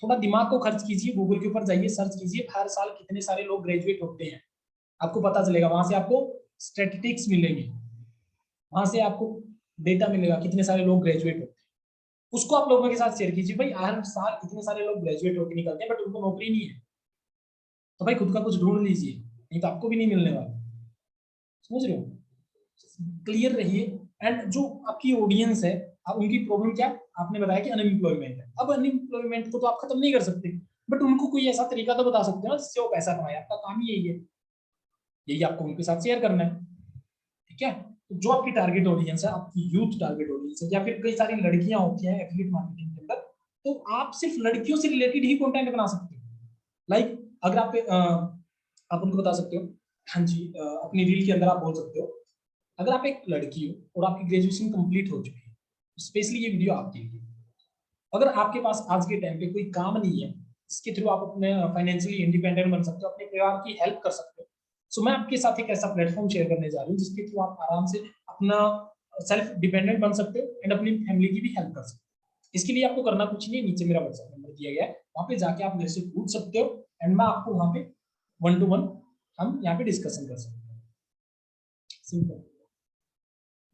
थोड़ा दिमाग को खर्च कीजिए, गूगल के ऊपर जाइए, सर्च कीजिए हर साल कितने सारे लोग ग्रेजुएट होते हैं, आपको पता चलेगा। वहां से आपको स्टैटिस्टिक्स मिलेंगे, वहां से आपको डेटा मिलेगा कितने सारे लोग ग्रेजुएट होते हैं। उसको आप लोगों के साथ शेयर कीजिए, भाई हर साल इतने सारे लोग ग्रेजुएट होकर निकलते हैं बट उनको नौकरी नहीं है, तो भाई खुद का कुछ ढूंढ लीजिए, नहीं तो आपको भी नहीं मिलने वाला। समझ रहे हो, क्लियर रहिए। एंड जो आपकी ऑडियंस है, अब उनकी प्रॉब्लम क्या है, आपने बताया कि अनएम्प्लॉयमेंट है। अब अनएम्प्लॉयमेंट को तो आप खत्म नहीं कर सकते, बट उनको कोई ऐसा तरीका तो बता सकते हो ना जिससे वो पैसा कमाए। आपका काम ही यही है, यही आपको उनके साथ शेयर करना है। ठीक है, तो जो आपकी टारगेट ऑडियंस है, आपकी यूथ टारगेट ऑडियंस है, या फिर कई सारी लड़कियां होती हैं एफिलिएट मार्केटिंग के अंदर, तो आप सिर्फ लड़कियों से रिलेटेड ही कंटेंट बना सकते हो। लाइक अगर आप उनको बता सकते हो, हाँ जी, अपनी रील के अंदर आप बोल सकते हो अगर आप एक लड़की हो और आपकी ग्रेजुएशन कंप्लीट हो चुकी है, स्पेशली ये वीडियो आपके लिए। अगर आपके पास आज के टाइम पे कोई काम नहीं है जिसके थ्रू आप अपने फाइनेंशियली इंडिपेंडेंट बन सकते हो, अपने परिवार की हेल्प कर सकते हो, सो मैं आपके साथ एक ऐसा प्लेटफॉर्म शेयर करने जा रहा हूँ जिसके थ्रू आप आराम से अपना सेल्फ डिपेंडेंट बन सकते हो एंड अपनी फैमिली की भी हेल्प कर सकते हो। इसके लिए आपको करना कुछ नहीं है, नीचे मेरा व्हाट्सएप नंबर दिया गया है, वहां पे जाके आप मेरे से पूछ सकते हो एंड मैं आपको वहां पे 1 to 1 हम यहाँ पे डिस्कशन कर सकते हैं। सिंपल,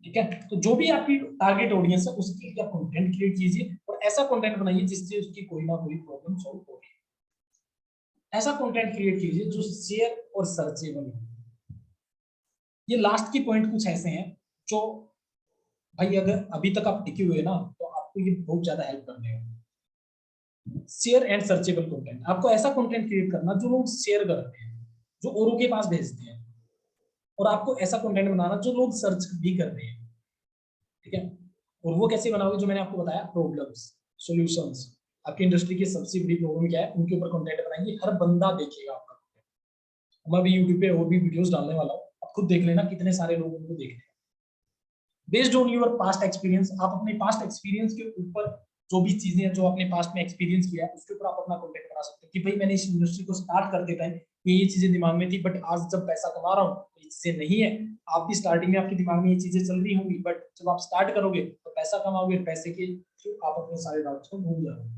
ठीक है। तो जो भी आपकी टारगेट ऑडियंस है उसके लिए आप कंटेंट क्रिएट कीजिए और ऐसा कंटेंट बनाइए जिससे उसकी कोई ना कोई प्रॉब्लम सॉल्व हो। ऐसा कंटेंट क्रिएट कीजिए जो शेयर और सर्चेबल हो। ये लास्ट की पॉइंट कुछ ऐसे हैं जो भाई अगर अभी तक आप टिके हुए ना तो आपको ये बहुत ज्यादा हेल्प करने हैं। शेयर एंड सर्चेबल कंटेंट, आपको ऐसा कंटेंट क्रिएट करना जो लोग शेयर करते हैं, जो औरों के पास भेजते हैं, और आपको ऐसा कंटेंट बनाना जो लोग सर्च भी कर रहे हैं, ठीक है। और वो कैसे बनाओगे, जो मैंने आपको बताया, प्रॉब्लम्स, सॉल्यूशंस, आपकी इंडस्ट्री की सबसे बड़ी प्रॉब्लम क्या है उनके ऊपर कंटेंट बनाइए, हर बंदा देखेगा आपका कंटेंट। मैं भी यूट्यूब पे और भी वीडियोस डालने वाला हूँ, आप खुद देख लेना कितने सारे लोग उनको देख रहे हैं। Based on your past experience, आप अपने पास्ट एक्सपीरियंस के ऊपर जो भी चीजें हैं जो आपने पास्ट में एक्सपीरियंस किया है उसके ऊपर आप अपना कंटेंट बना सकते हैं कि भाई मैंने इस इंडस्ट्री को स्टार्ट करते टाइम ये चीजें दिमाग में थी, बट आज जब पैसा कमा रहा हूँ तो ये चीजें नहीं है। आप भी स्टार्टिंग में आपके दिमाग में ये चीजें चल रही होंगी, बट जब आप स्टार्ट करोगे तो पैसा कमाओगे, पैसे के थ्रू आप अपने सारे डाउट्स को भूल जाओगे।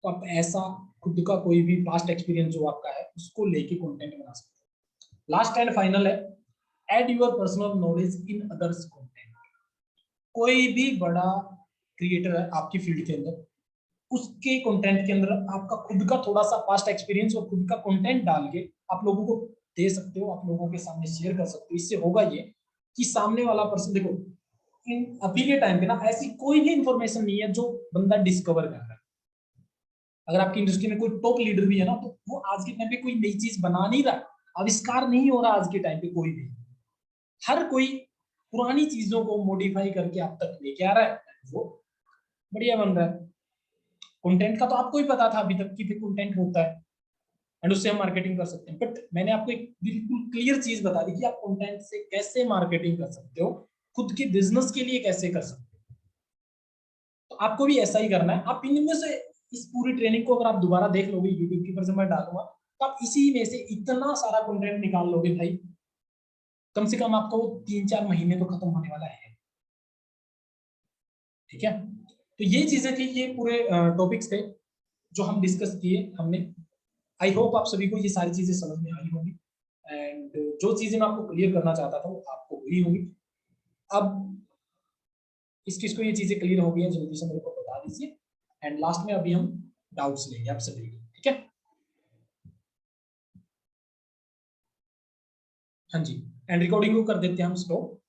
तो आप ऐसा खुद का कोई भी पास्ट एक्सपीरियंस जो आपका है उसको लेके कंटेंट बना सकते हो। लास्ट एंड फाइनल है, add your personal knowledge in others content. कोई भी बड़ा क्रिएटर है आपकी फील्ड के अंदर, उसके कंटेंट के अंदर आपका खुद का थोड़ा सा पास्ट एक्सपीरियंस और खुद का कंटेंट डाल के आप लोगों को दे सकते हो, आप लोगों के सामने शेयर कर सकते हो। इससे होगा ये कि सामने वाला पर्सन, देखो इन अभी के टाइम पे ना ऐसी कोई भी इंफॉर्मेशन नहीं है जो बंदा डिस्कवर कर रहा है। अगर आपकी इंडस्ट्री में कोई टॉप लीडर भी है ना तो वो आज के टाइम पे कोई नई चीज बना नहीं रहा, आविष्कार नहीं हो रहा आज के टाइम पे कोई भी। हर कोई पुरानी चीजों को मॉडिफाई करके आप तक लेके आ रहा है, वो बढ़िया बन रहा है। कंटेंट का तो आपको ही पता था अभी तक कि कंटेंट होता है एंड उससे हम मार्केटिंग कर सकते हैं, बट मैंने आपको एक बिल्कुल क्लियर चीज बता दी कि आप कंटेंट से कैसे मार्केटिंग कर सकते हो, खुद के बिजनेस के लिए कैसे कर सकते हो। तो आपको भी ऐसा ही करना है। आप इनमें से इस पूरी ट्रेनिंग को अगर आप दोबारा देख लोगे, यूट्यूब की पर से मैं डालूंगा, तो आप इसी में से इतना सारा कंटेंट निकाल लोगे भाई, कम से कम आपको 3-4 महीने तो खत्म होने वाला है, ठीक है। तो ये चीजें थी, ये पूरे टॉपिक्स थे जो हम डिस्कस किए हमने। आई होप आप सभी को ये सारी चीजें समझ में आई होंगी एंड जो चीजें मैं आपको क्लियर करना चाहता था वो आपको हुई होंगी। अब इस चीज को, ये चीजें क्लियर हो गई है, जल्दी से मेरे को बता दीजिए एंड लास्ट में अभी हम डाउट्स लेंगे आप सभी के, ठीक है। हाँ जी, एंड रिकॉर्डिंग को कर देते हैं हम स्टॉप।